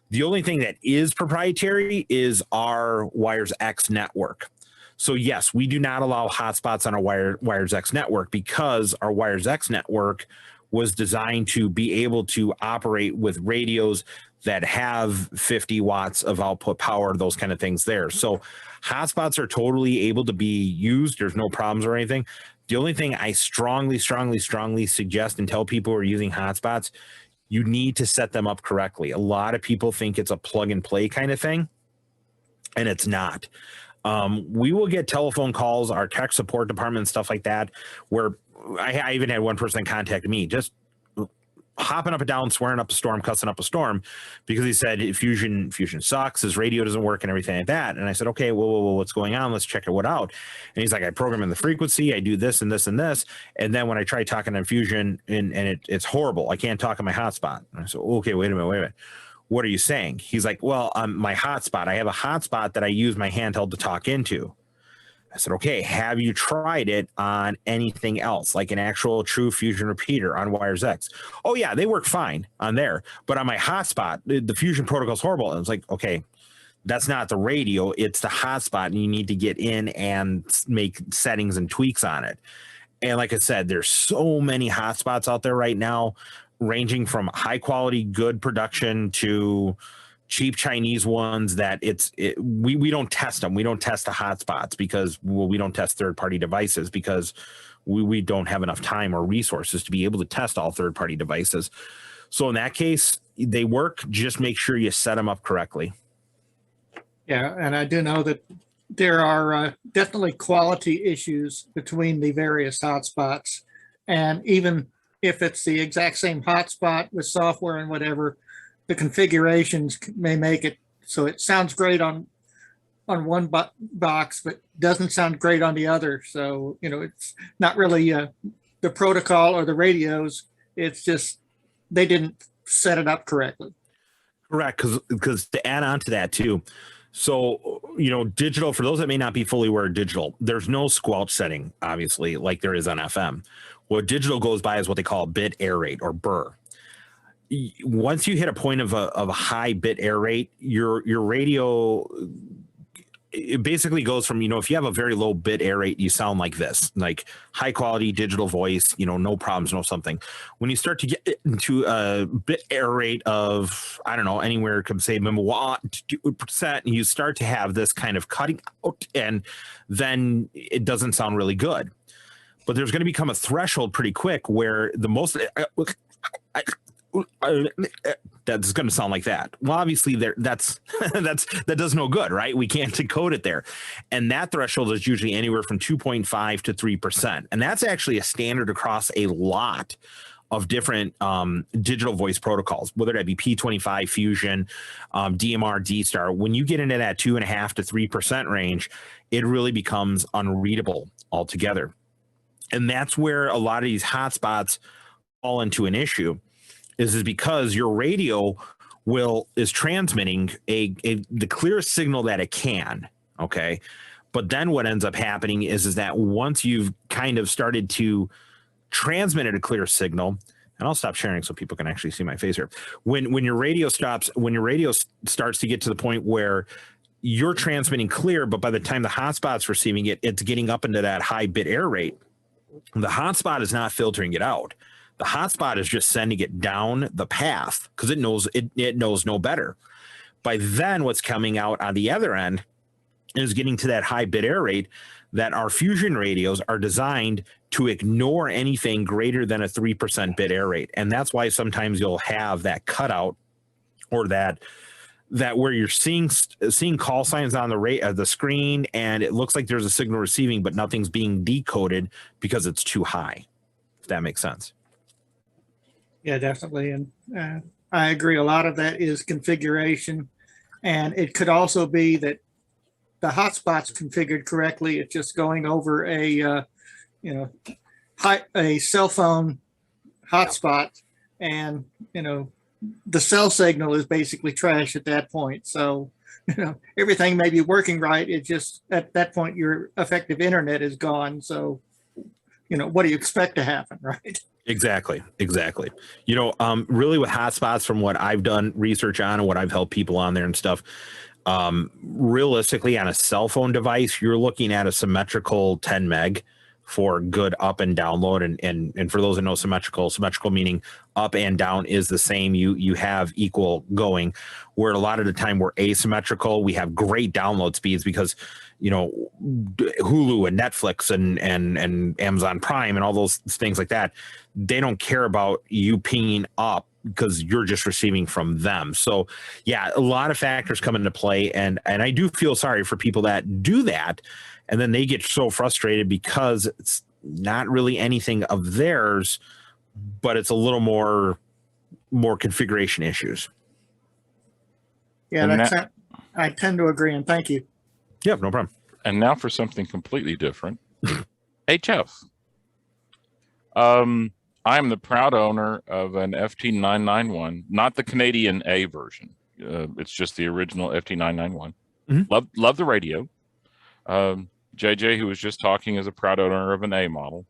The only thing that is proprietary is our Wires X network. So yes, we do not allow hotspots on our Wires X network, because our Wires X network was designed to be able to operate with radios that have 50 watts of output power, those kind of things there. So hotspots are totally able to be used. There's no problems or anything. The only thing I strongly suggest and tell people who are using hotspots, you need to set them up correctly. A lot of people think it's a plug and play kind of thing, and it's not. We will get telephone calls, our tech support department, stuff like that, where I even had one person contact me, just hopping up and down, swearing up a storm, cussing up a storm, because he said Fusion sucks, his radio doesn't work and everything like that. And I said, okay, well, what's going on? Let's check it out. And he's like, I program in the frequency, I do this and this and this. And then when I try talking on Fusion, and it's horrible. I can't talk on my hotspot. And I said, okay, wait a minute. What are you saying? He's like, well, my hotspot, I have a hotspot that I use my handheld to talk into. I said, okay, have you tried it on anything else, like an actual true Fusion repeater on Wires X? Oh yeah, they work fine on there, but on my hotspot, the Fusion protocol is horrible. And I was like, okay, that's not the radio, it's the hotspot, and you need to get in and make settings and tweaks on it. And like I said, there's so many hotspots out there right now, ranging from high quality, good production to cheap Chinese ones that we don't test them. We don't test the hotspots because, well, we don't test third-party devices because we don't have enough time or resources to be able to test all third-party devices. So in that case, they work. Just make sure you set them up correctly. Yeah, and I do know that there are definitely quality issues between the various hotspots. And even if it's the exact same hotspot with software and whatever, the configurations may make it so it sounds great on one box, but doesn't sound great on the other. So, it's not really the protocol or the radios. It's just they didn't set it up correctly. Correct, because to add on to that too, so, digital, for those that may not be fully aware of digital, there's no squelch setting, obviously, like there is on FM. What digital goes by is what they call a bit error rate, or BER. Once you hit a point of a high bit error rate, your radio, it basically goes from, if you have a very low bit error rate, you sound like this, like high quality digital voice, no problems, no something. When you start to get into a bit error rate of, I don't know, anywhere from say 1%, you start to have this kind of cutting out, and then it doesn't sound really good. But there's going to become a threshold pretty quick where the most that's going to sound like that. Well, obviously that does no good, right? We can't decode it there. And that threshold is usually anywhere from 2.5 to 3%. And that's actually a standard across a lot of different digital voice protocols, whether that be P25 Fusion, DMR, D-Star. When you get into that 2.5 to 3% range, it really becomes unreadable altogether. And that's where a lot of these hotspots fall into an issue. Is because your radio is transmitting the clearest signal that it can, okay? But then what ends up happening is that once you've kind of started to transmit a clear signal, and I'll stop sharing so people can actually see my face here. When your radio starts to get to the point where you're transmitting clear, but by the time the hotspot's receiving it, it's getting up into that high bit error rate. The hotspot is not filtering it out. The hotspot is just sending it down the path because it knows no better. By then, what's coming out on the other end is getting to that high bit error rate that our Fusion radios are designed to ignore anything greater than a 3% bit error rate. And that's why sometimes you'll have that cutout, or that where you're seeing call signs on the screen, and it looks like there's a signal receiving, but nothing's being decoded because it's too high, if that makes sense. Yeah, definitely. And I agree. A lot of that is configuration. And it could also be that the hotspot's configured correctly. It's just going over a cell phone hotspot, and the cell signal is basically trash at that point. So everything may be working right. It just at that point your effective internet is gone. So what do you expect to happen, right? Exactly. Really with hotspots, from what I've done research on and what I've helped people on there and stuff, realistically on a cell phone device, you're looking at a symmetrical 10 meg for good up and download. And for those that know symmetrical meaning up and down is the same. You have equal going, where a lot of the time we're asymmetrical. We have great download speeds because, Hulu and Netflix and Amazon Prime and all those things like that, they don't care about you pinging up because you're just receiving from them. So yeah, a lot of factors come into play. And I do feel sorry for people that do that. And then they get so frustrated because it's not really anything of theirs, but it's a little more configuration issues. Yeah, I tend to agree, and thank you. Yeah, no problem. And now for something completely different. HF. I am the proud owner of an FT991, not the Canadian A version. It's just the original FT991. Mm-hmm. Love the radio. JJ, who was just talking, is a proud owner of an A model.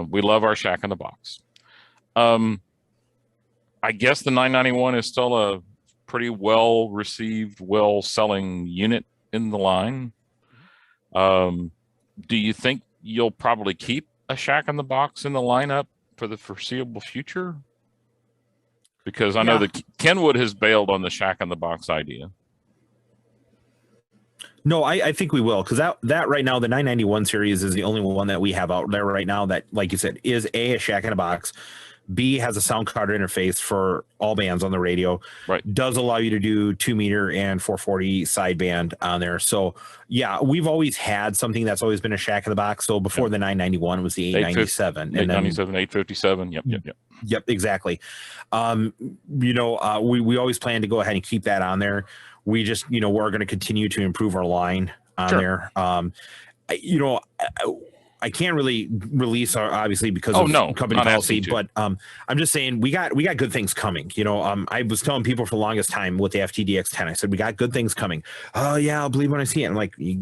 We love our Shack in the Box. I guess the 991 is still a pretty well received, well selling unit in the line. Do you think you'll probably keep a Shack in the Box in the lineup for the foreseeable future? Because I know that Kenwood has bailed on the Shack in the Box idea. No, I think we will, because that right now, the 991 series is the only one that we have out there right now that, like you said, is a Shack in a Box. B has a sound card interface for all bands on the radio. Right. Does allow you to do 2 meter and 440 sideband on there. So yeah, we've always had something that's always been a Shack in the Box. So before the 991 was the 897. 897, 857. Yep, exactly. We always plan to go ahead and keep that on there. We just, we're going to continue to improve our line on there. I can't really release obviously because of company policy, but I'm just saying we got good things coming. I was telling people for the longest time with the FTDX10, I said, we got good things coming. Oh yeah, I'll believe when I see it. I'm like, we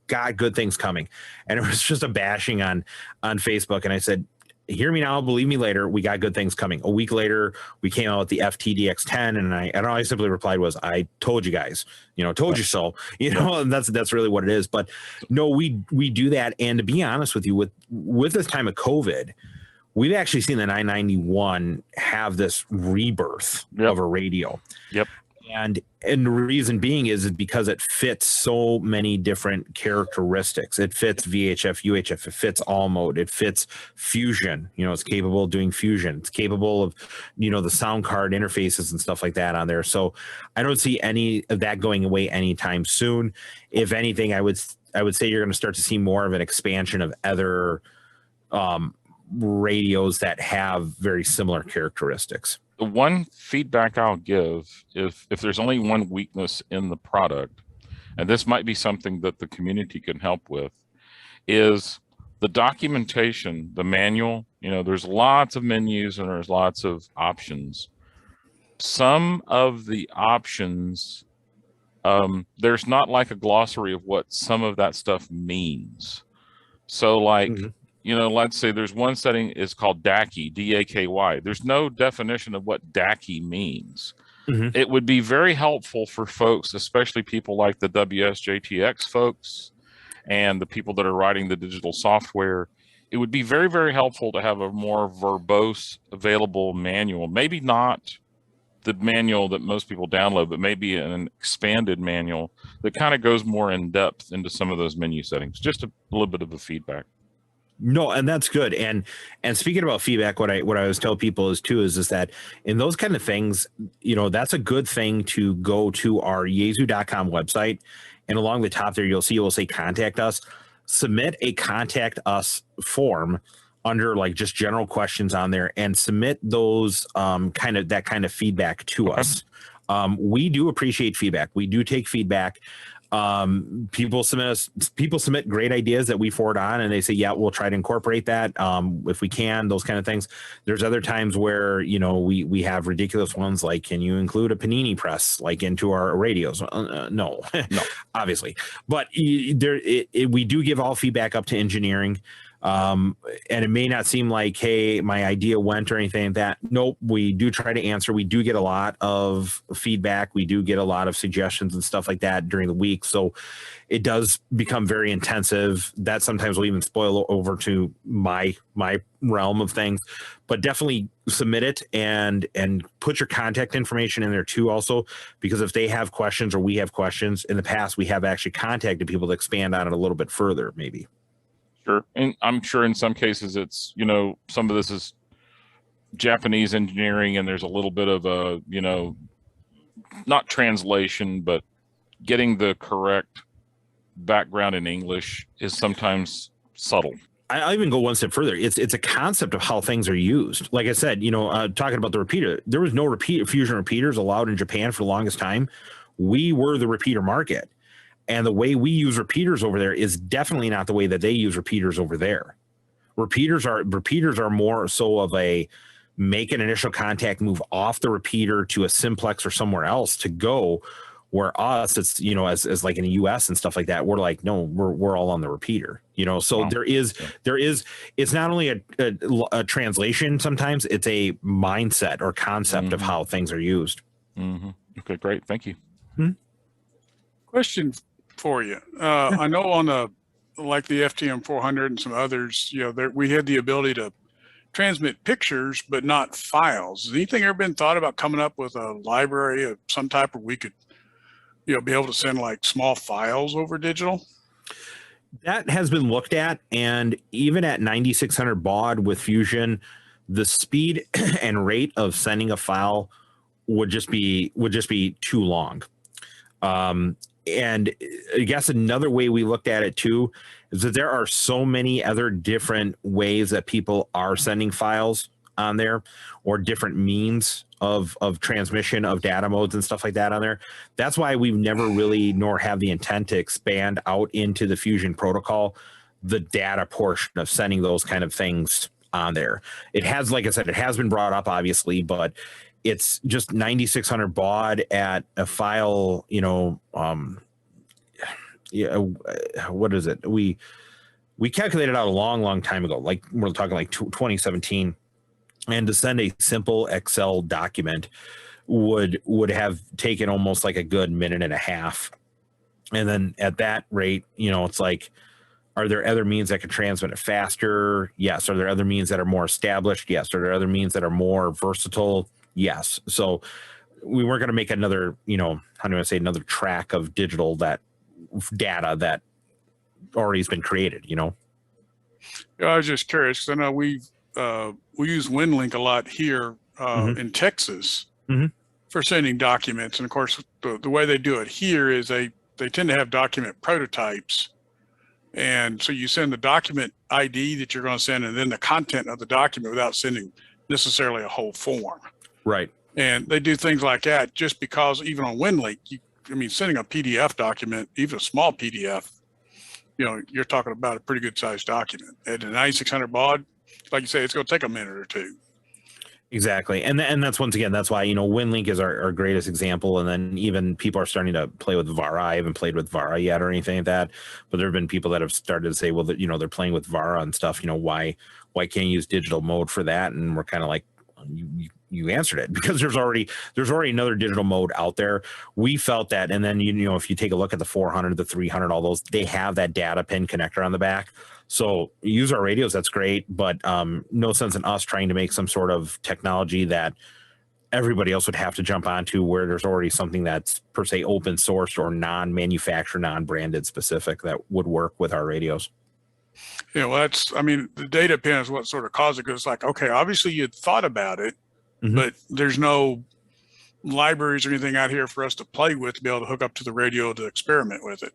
got good things coming. And it was just a bashing on Facebook. And I said, hear me now, believe me later, we got good things coming. A week later, we came out with the FTDX10, and all I simply replied was, I told you guys, told you so, and that's really what it is. But no, we do that. And to be honest with you, with this time of COVID, we've actually seen the 991 have this rebirth of a radio. Yep. And the reason being is because it fits so many different characteristics. It fits VHF, UHF, it fits all mode, it fits fusion. It's capable of doing fusion. It's capable of, the sound card interfaces and stuff like that on there. So I don't see any of that going away anytime soon. If anything, I would say you're going to start to see more of an expansion of other radios that have very similar characteristics. The one feedback I'll give, if there's only one weakness in the product, and this might be something that the community can help with, is the documentation, the manual. There's lots of menus and there's lots of options. Some of the options, there's not like a glossary of what some of that stuff means. So like, let's say there's one setting is called DAKY, D-A-K-Y. There's no definition of what DAKY means. It would be very helpful for folks, especially people like the WSJTX folks and the people that are writing the digital software. It would be very, very helpful to have a more verbose available manual. Maybe not the manual that most people download, but maybe an expanded manual that kind of goes more in depth into some of those menu settings. Just a little bit of a feedback. No, and that's good. And speaking about feedback, what I always tell people is that in those kind of things, that's a good thing to go to our Yaesu.com website, and along the top there, it will say contact us. Submit a contact us form under like just general questions on there, and submit those kind of feedback to us. We do appreciate feedback. We do take feedback. People submit great ideas that we forward on, and they say, yeah, we'll try to incorporate that if we can, those kind of things. There's other times where, you know, we have ridiculous ones like, can you include a panini press like into our radios? No, obviously, but we do give all feedback up to engineering. And it may not seem like, hey, my idea went or anything like that. Nope, we do try to answer. We do get a lot of feedback. We do get a lot of suggestions and stuff like that during the week. So it does become very intensive. That sometimes will even spoil over to my realm of things. But definitely submit it and put your contact information in there too also, because if they have questions or we have questions, in the past we have actually contacted people to expand on it a little bit further maybe. Sure. And I'm sure in some cases it's, you know, some of this is Japanese engineering and there's a little bit of a, you know, not translation, but getting the correct background in English is sometimes subtle. I'll even go one step further. It's a concept of how things are used. Like I said, you know, talking about the repeater, there was no fusion repeaters allowed in Japan for the longest time. We were the repeater market. And the way we use repeaters over there is definitely not the way that they use repeaters over there. Repeaters are more so of a make an initial contact, move off the repeater to a simplex or somewhere else to go. Where us, it's, you know, as like in the US and stuff like that, we're like, no, we're all on the repeater, you know. So wow. there is it's not only a translation, sometimes it's a mindset or concept of how things are used. Okay, great, thank you. Question for you. I know on like the FTM 400 and some others, you know, we had the ability to transmit pictures, but not files. Has anything ever been thought about coming up with a library of some type where we could, you know, be able to send like small files over digital? That has been looked at, and even at 9600 baud with Fusion, the speed and rate of sending a file would just be too long. And I guess another way we looked at it too is that there are so many other different ways that people are sending files on there, or different means of transmission of data modes and stuff like that on there. That's why we've never really, nor have the intent to expand out into the Fusion protocol, the data portion of sending those kind of things on there. It has, like I said, it has been brought up obviously, but it's just 9600 baud at a file, you know, what is it? We calculated out a long time ago, like we're talking like 2017, and to send a simple Excel document would have taken almost like a good minute and a half. And then at that rate, you know, it's like, are there other means that can transmit it faster? Yes. Are there other means that are more established? Yes. Are there other means that are more versatile? Yes. So we weren't going to make another, you know, how do I say, another track of digital that data that already has been created, you know? Yeah, I was just curious, because I know we use WinLink a lot here in Texas for sending documents. And of course, the way they do it here is they tend to have document prototypes. And so you send the document ID that you're going to send, and then the content of the document without sending necessarily a whole form. Right. And they do things like that just because even on WinLink, I mean, sending a PDF document, even a small PDF, you know, you're talking about a pretty good sized document. At a 9600 baud, like you say, it's going to take a minute or two. Exactly. And that's, once again, that's why, you know, WinLink is our greatest example. And then even people are starting to play with Vara. I haven't played with Vara yet or anything like that, but there have been people that have started to say, well, that, you know, they're playing with Vara and stuff, you know, why can't you use digital mode for that? And we're kind of like, you answered it, because there's already another digital mode out there. We felt that. And then, you know, if you take a look at the 400, the 300, all those, they have that data pin connector on the back. So use our radios, that's great, but no sense in us trying to make some sort of technology that everybody else would have to jump onto, where there's already something that's per se open sourced or non-manufacturer, non-branded specific that would work with our radios. Yeah, well, I mean, the data pin is what sort of caused it, because it's like, okay, obviously you'd thought about it, but there's no libraries or anything out here for us to play with to be able to hook up to the radio to experiment with it.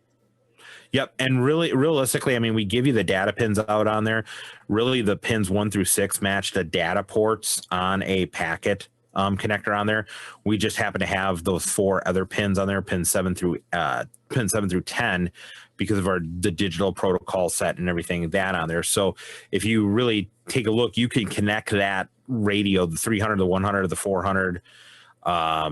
Yep. And really, realistically, I mean, we give you the data pins out on there. Really, the pins 1 through 6 match the data ports on a packet connector on there. We just happen to have those 4 other pins on there, pin 7 through 10, because of the digital protocol set and everything that on there. So if you really take a look, you can connect that radio, the 300, the 100, the 400. Well,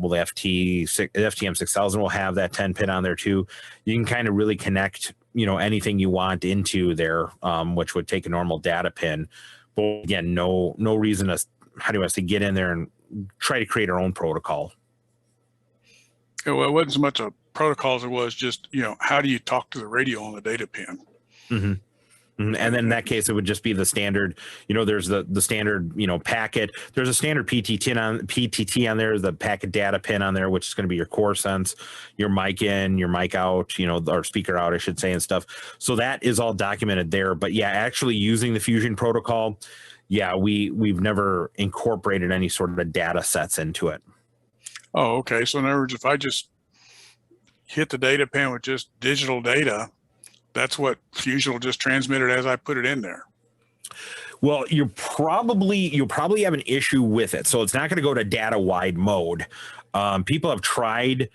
the FTM 6000 will have that 10 pin on there too. You can kind of really connect, anything you want into there, which would take a normal data pin. But again, no reason to, how do I say, get in there and try to create our own protocol. Yeah, well, it wasn't so much a protocol as it was just, how do you talk to the radio on the data pin? Mm-hmm. And then in that case, it would just be the standard, there's the standard, packet. There's a standard PTT on there, the packet data pin on there, which is going to be your core sense, your mic in, your mic out, or speaker out, I should say, and stuff. So that is all documented there. But yeah, actually using the Fusion protocol, yeah, we've never incorporated any sort of data sets into it. Oh, okay. So in other words, if I just hit the data pin with just digital data, that's what Fusion will just transmit it as I put it in there. Well, you'll probably have an issue with it. So it's not going to go to data wide mode. People have tried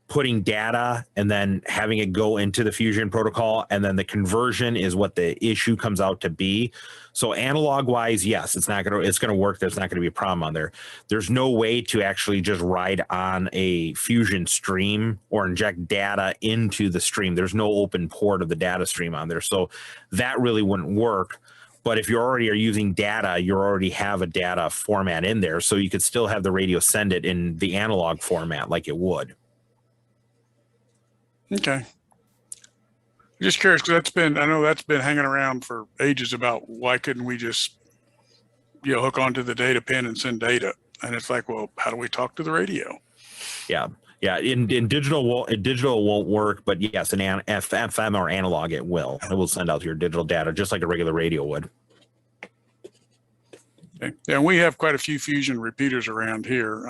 putting data and then having it go into the Fusion protocol, and then the conversion is what the issue comes out to be. So analog wise, yes, it's going to work. There's not going to be a problem on there. There's no way to actually just ride on a Fusion stream or inject data into the stream. There's no open port of the data stream on there. So that really wouldn't work. But if you already are using data, you already have a data format in there. So you could still have the radio send it in the analog format like it would. Okay. Just curious, because I know that's been hanging around for ages about why couldn't we just, hook onto the data pin and send data? And it's like, well, how do we talk to the radio? Yeah. Yeah. In digital, digital won't work, but yes, in FM or analog, it will. It will send out your digital data just like a regular radio would. Okay. Yeah, and we have quite a few Fusion repeaters around here.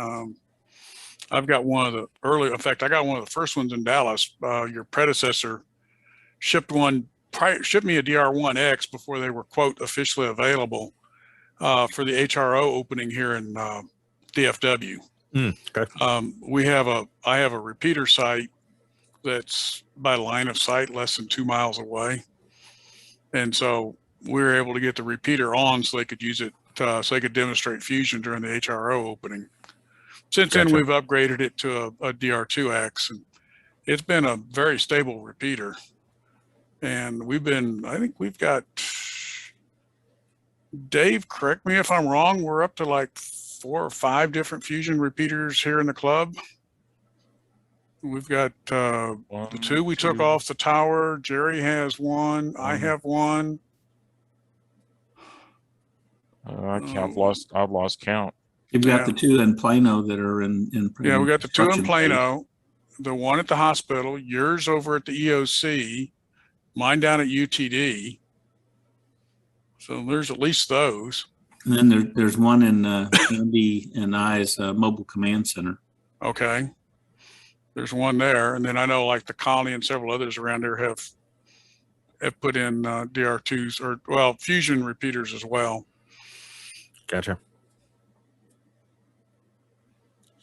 I've got one of the in fact, I got one of the first ones in Dallas. Your predecessor shipped me a DR1X before they were, quote, officially available for the HRO opening here in DFW. Okay. I have a repeater site that's by line of sight less than 2 miles away. And so we were able to get the repeater on so they could use it, so they could demonstrate Fusion during the HRO opening. Since then, we've upgraded it to a DR2X, and it's been a very stable repeater. And I think we've got, Dave, correct me if I'm wrong, we're up to like 4 or 5 different Fusion repeaters here in the club. We've got the 2 we took off the tower. Jerry has one. I have one. I've lost count. You've got the 2 in Plano that are in yeah, we got the 2 in Plano, phase. the 1 at the hospital, yours over at the EOC, mine down at UTD. So there's at least those. And then there's one in Andy and I's mobile command center. Okay. There's one there. And then I know like the Colony and several others around there have put in DR2s or, Fusion repeaters as well. Gotcha.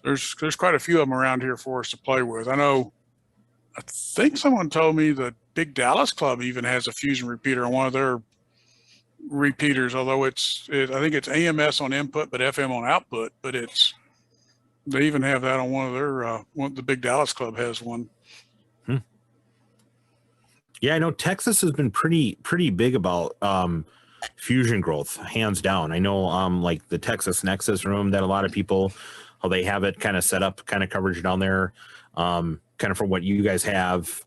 There's quite a few of them around here for us to play with. I think someone told me the Big Dallas Club even has a Fusion repeater on one of their repeaters, although I think it's AMS on input, but FM on output, but they even have that on one of their, the Big Dallas Club has one. Yeah, I know Texas has been pretty big about Fusion growth, hands down. I know like the Texas Nexus room that a lot of people, how they have it kind of set up, kind of coverage down there, kind of for what you guys have.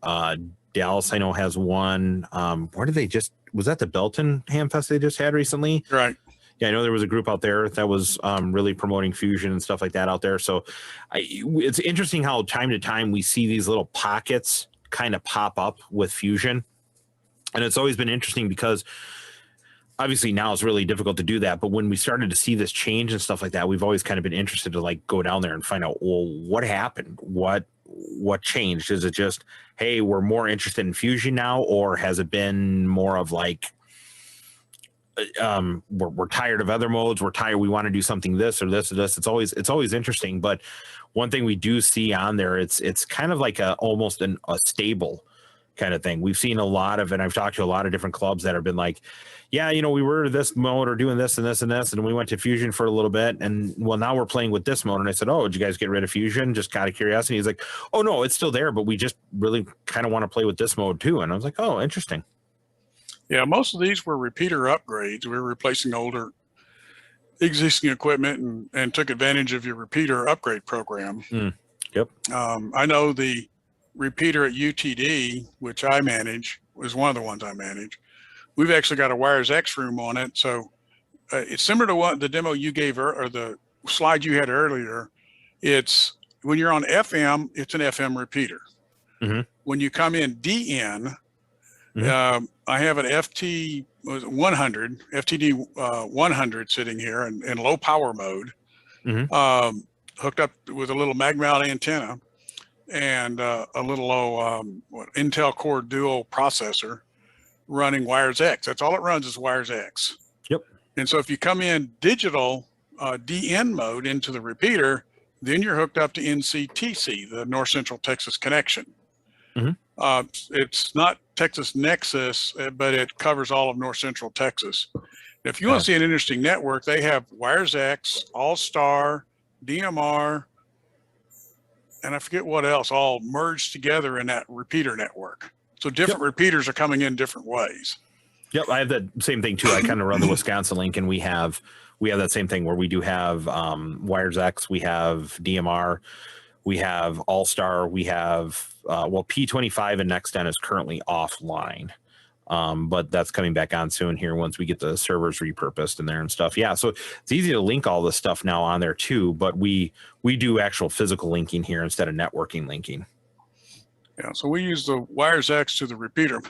Dallas, I know, has one. Where did they was that the Belton Hamfest they just had recently? Right. Yeah, I know there was a group out there that was really promoting Fusion and stuff like that out there. So it's interesting how time to time we see these little pockets kind of pop up with Fusion. And it's always been interesting because obviously now it's really difficult to do that. But when we started to see this change and stuff like that, we've always kind of been interested to like go down there and find out, well, what happened? What changed? Is it just, hey, we're more interested in Fusion now? Or has it been more of like, we're tired of other modes. We're tired. We want to do something this or this or this. It's always interesting. But one thing we do see on there, it's kind of like almost a stable kind of thing. We've seen a lot of, and I've talked to a lot of different clubs that have been like, yeah, we were this mode or doing this and this and this, and we went to Fusion for a little bit, and well, now we're playing with this mode. And I said, oh, did you guys get rid of Fusion? Just out of curiosity. He's like, oh no, it's still there, but we just really kind of want to play with this mode too. And I was like, oh, interesting. Yeah, most of these were repeater upgrades. We were replacing older existing equipment and took advantage of your repeater upgrade program. Yep. I know the repeater at UTD, which I manage, was one of the ones I manage. We've actually got a Wires X room on it. So it's similar to what the demo you gave or the slide you had earlier. It's when you're on FM, it's an FM repeater. Mm-hmm. When you come in DN, I have an FTD 100 sitting here in low power mode, hooked up with a little mag mount antenna and a little low Intel Core Duo processor running Wires X. That's all it runs is Wires X. Yep. And so if you come in digital DN mode into the repeater, then you're hooked up to NCTC, the North Central Texas Connection. It's not Texas Nexus, but it covers all of North Central Texas. If you want to see an interesting network, they have Wires X, All-Star, DMR, and I forget what else, all merged together in that repeater network. So different repeaters are coming in different ways. Yep, I have that same thing too. I kind of run the Wisconsin link, and we have that same thing where we do have Wires X, we have DMR, we have All-Star, we have P25 and NextN is currently offline, but that's coming back on soon here once we get the servers repurposed in there and stuff. Yeah, so it's easy to link all this stuff now on there too, but we do actual physical linking here instead of networking linking. Yeah, so we use the Wires X to the repeater.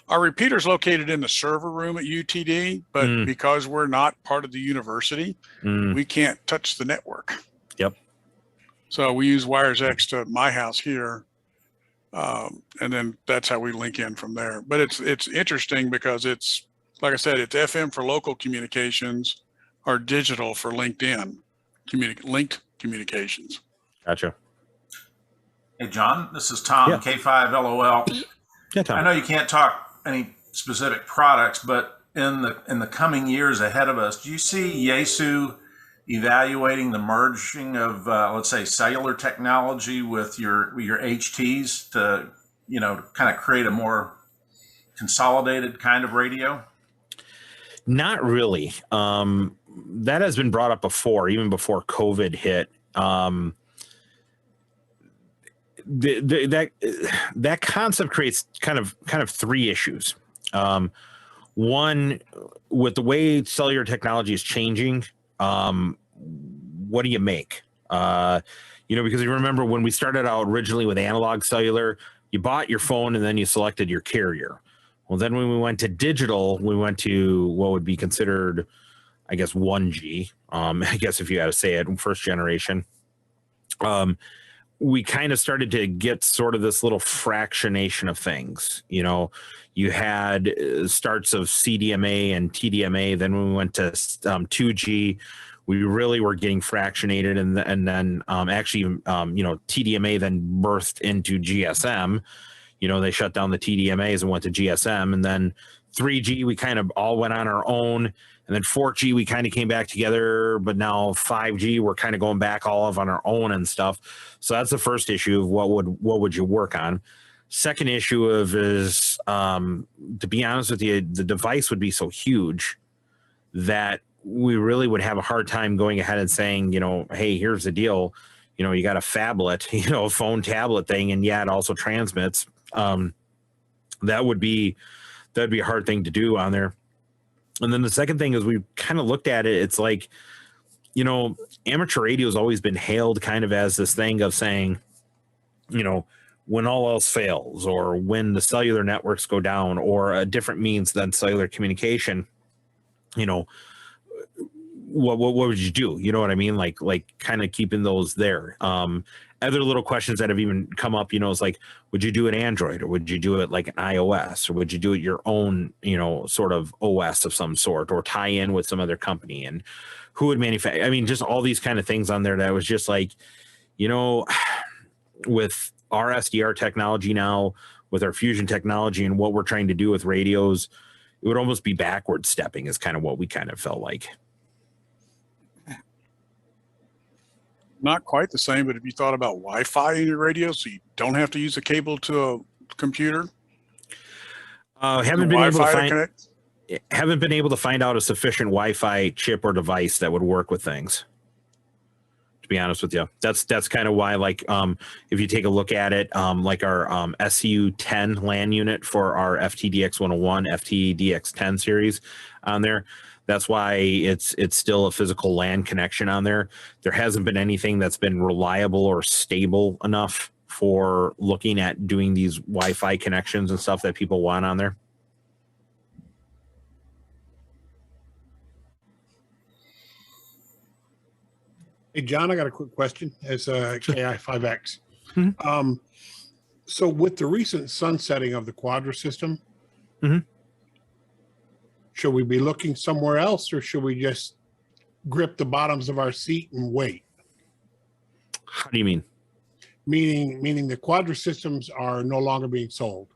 Our repeater is located in the server room at UTD, but because we're not part of the university, we can't touch the network. Yep. So we use Wires X to my house here, and then that's how we link in from there. But it's interesting because it's, like I said, it's FM for local communications or digital for LinkedIn, linked communications. Gotcha. Hey, John, this is Tom, K5LOL. Yeah, Tom. I know you can't talk any specific products, but in the coming years ahead of us, do you see Yaesu evaluating the merging of, let's say, cellular technology with your HTs to, kind of create a more consolidated kind of radio? Not really. That has been brought up before, even before COVID hit. That concept creates kind of three issues. One, with the way cellular technology is changing, what do you make? Because you remember when we started out originally with analog cellular, you bought your phone and then you selected your carrier. Well, then when we went to digital, we went to what would be considered, I guess, 1G. I guess if you had to say it, first generation. We kind of started to get sort of this little fractionation of things. You had starts of CDMA and TDMA. Then when we went to 2G, we really were getting fractionated. And then TDMA then birthed into GSM. They shut down the TDMAs and went to GSM. And then 3G, we kind of all went on our own. And then 4G, we kind of came back together, but now 5G, we're kind of going back all of on our own and stuff. So that's the first issue of what would you work on. Second issue is, to be honest with you, the device would be so huge that we really would have a hard time going ahead and saying, hey, here's the deal. You got a phablet, a phone tablet thing, and it also transmits. That'd be a hard thing to do on there. And then the second thing is we kind of looked at it. It's like, amateur radio has always been hailed kind of as this thing of saying, when all else fails or when the cellular networks go down or a different means than cellular communication, what would you do? You know what I mean? Like kind of keeping those there. Other little questions that have even come up, is like, would you do an Android, or would you do it like an iOS, or would you do it your own, sort of OS of some sort, or tie in with some other company, and who would manufacture? I mean, just all these kind of things on there that was just like, with our SDR technology now, with our fusion technology and what we're trying to do with radios, it would almost be backward stepping is kind of what we kind of felt like. Not quite the same, but have you thought about Wi-Fi in your radio so you don't have to use a cable to a computer? Haven't been able to find out a sufficient Wi-Fi chip or device that would work with things. To be honest with you, that's kind of why, like, if you take a look at it, like our SCU10 LAN unit for our FTDX 101, FTDX 10 series on there. That's why it's still a physical LAN connection on there. There hasn't been anything that's been reliable or stable enough for looking at doing these Wi-Fi connections and stuff that people want on there. Hey, John, I got a quick question as a KI5X. Mm-hmm. So with the recent sunsetting of the Quadra system, mm-hmm. should we be looking somewhere else, or should we just grip the bottoms of our seat and wait? How do you mean? Meaning the Quadra systems are no longer being sold,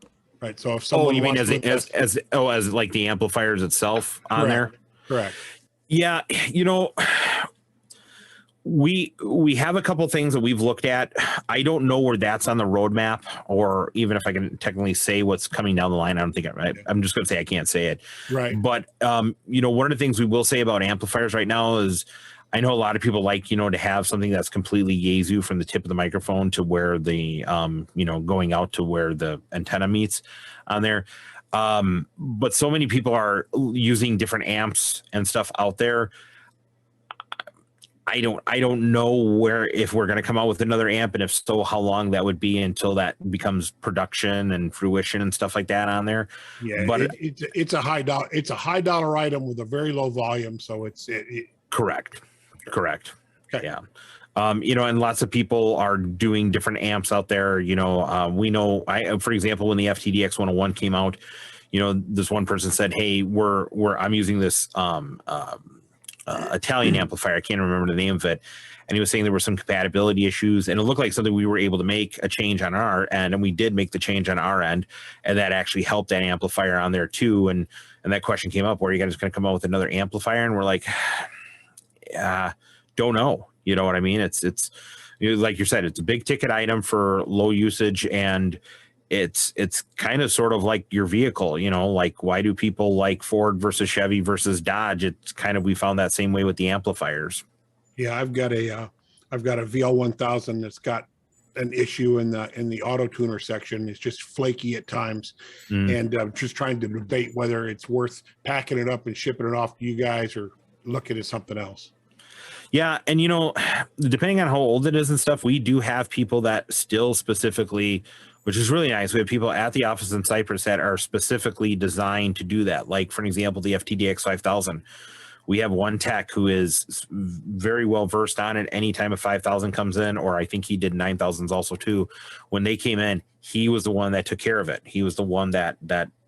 right? So if someone you mean as like the amplifiers itself on there? Correct. Yeah, we have a couple things that we've looked at. I don't know where that's on the roadmap, or even if I can technically say what's coming down the line. I don't think I'm just going to say I can't say it. Right. But one of the things we will say about amplifiers right now is, I know a lot of people like, to have something that's completely Yaesu from the tip of the microphone to where the going out to where the antenna meets on there. But so many people are using different amps and stuff out there. I don't know if we're going to come out with another amp, and if so, how long that would be until that becomes production and fruition and stuff like that on there. Yeah, but it's a high dollar item with a very low volume, so it's correct. Okay. Yeah. And lots of people are doing different amps out there. We know, for example, when the FTDX 101 came out, this one person said, "Hey, I'm using this Italian amplifier. I can't remember the name of it." And he was saying there were some compatibility issues, and it looked like something we were able to make a change on our end, and we did make the change on our end, and that actually helped that amplifier on there too. And that question came up, where you guys going to come out with another amplifier? And we're like, don't know. You know what I mean? It's like you said, it's a big ticket item for low usage, and it's kind of sort of like your vehicle, like, why do people like Ford versus Chevy versus Dodge? It's kind of, we found that same way with the amplifiers. Yeah, I've got a VL1000 that's got an issue in the auto tuner section. It's just flaky at times, and just trying to debate whether it's worth packing it up and shipping it off to you guys, or looking at something else. Yeah, and depending on how old it is and stuff, we do have people that still specifically, which is really nice. We have people at the office in Cypress that are specifically designed to do that. Like, for an example, the FTDX 5000. We have one tech who is very well versed on it. Anytime a 5000 comes in, or I think he did 9000s also too. When they came in, he was the one that took care of it. He was the one that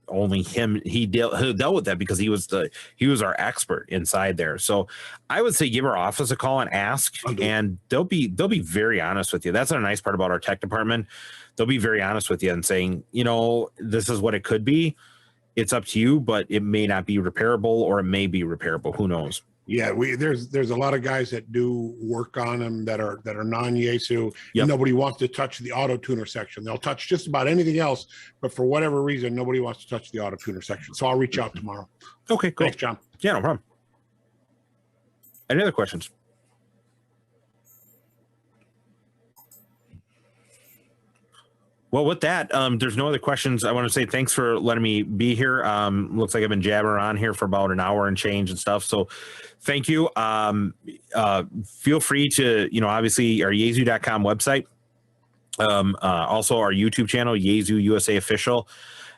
only he dealt with that, because he was our expert inside there. So I would say give our office a call and ask, and they'll be very honest with you. That's a nice part about our tech department. They'll be very honest with you and saying, this is what it could be. It's up to you, but it may not be repairable, or it may be repairable. Who knows? Yeah, there's a lot of guys that do work on them that are non-Yaesu. Yep. Nobody wants to touch the auto tuner section. They'll touch just about anything else, but for whatever reason, nobody wants to touch the auto tuner section. So I'll reach out tomorrow. Okay, cool. Thanks, John. Yeah, no problem. Any other questions? Well, with that, there's no other questions. I want to say thanks for letting me be here. Looks like I've been jabbering on here for about an hour and change and stuff. So thank you. Feel free to, obviously our Yaesu.com website. Also our YouTube channel, Yaesu USA Official.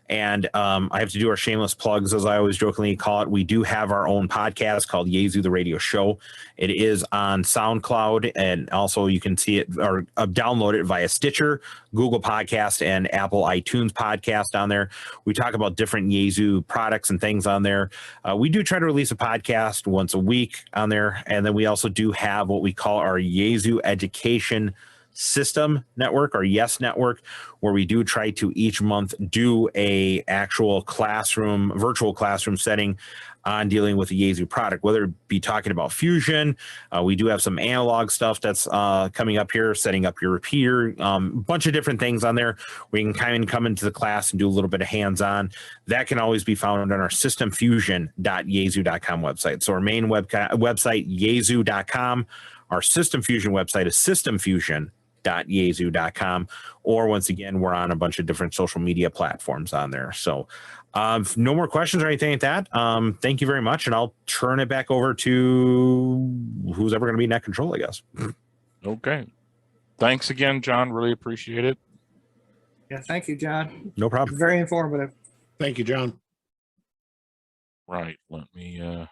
And I have to do our shameless plugs, as I always jokingly call it. We do have our own podcast called Yaesu, the Radio Show. It is on SoundCloud, and also you can see it or download it via Stitcher, Google Podcast, and Apple iTunes Podcast on there. We talk about different Yaesu products and things on there. We do try to release a podcast once a week on there. And then we also do have what we call our Yaesu Education System Network, or YES Network, where we do try to each month do a actual classroom, virtual classroom setting on dealing with the Yaesu product, whether it be talking about Fusion. We do have some analog stuff that's coming up here, setting up your repeater, a bunch of different things on there. We can kind of come into the class and do a little bit of hands-on. That can always be found on our systemfusion.yaesu.com website. So our main website, yaesu.com. Our System Fusion website is systemfusion.yaesu.com, or once again, we're on a bunch of different social media platforms on there. So no more questions or anything like that. Thank you very much, and I'll turn it back over to who's ever going to be net control, I guess. Okay. Thanks again, John. Really appreciate it. Yeah, thank you, John. No problem. Very informative. Thank you, John. Right. Let me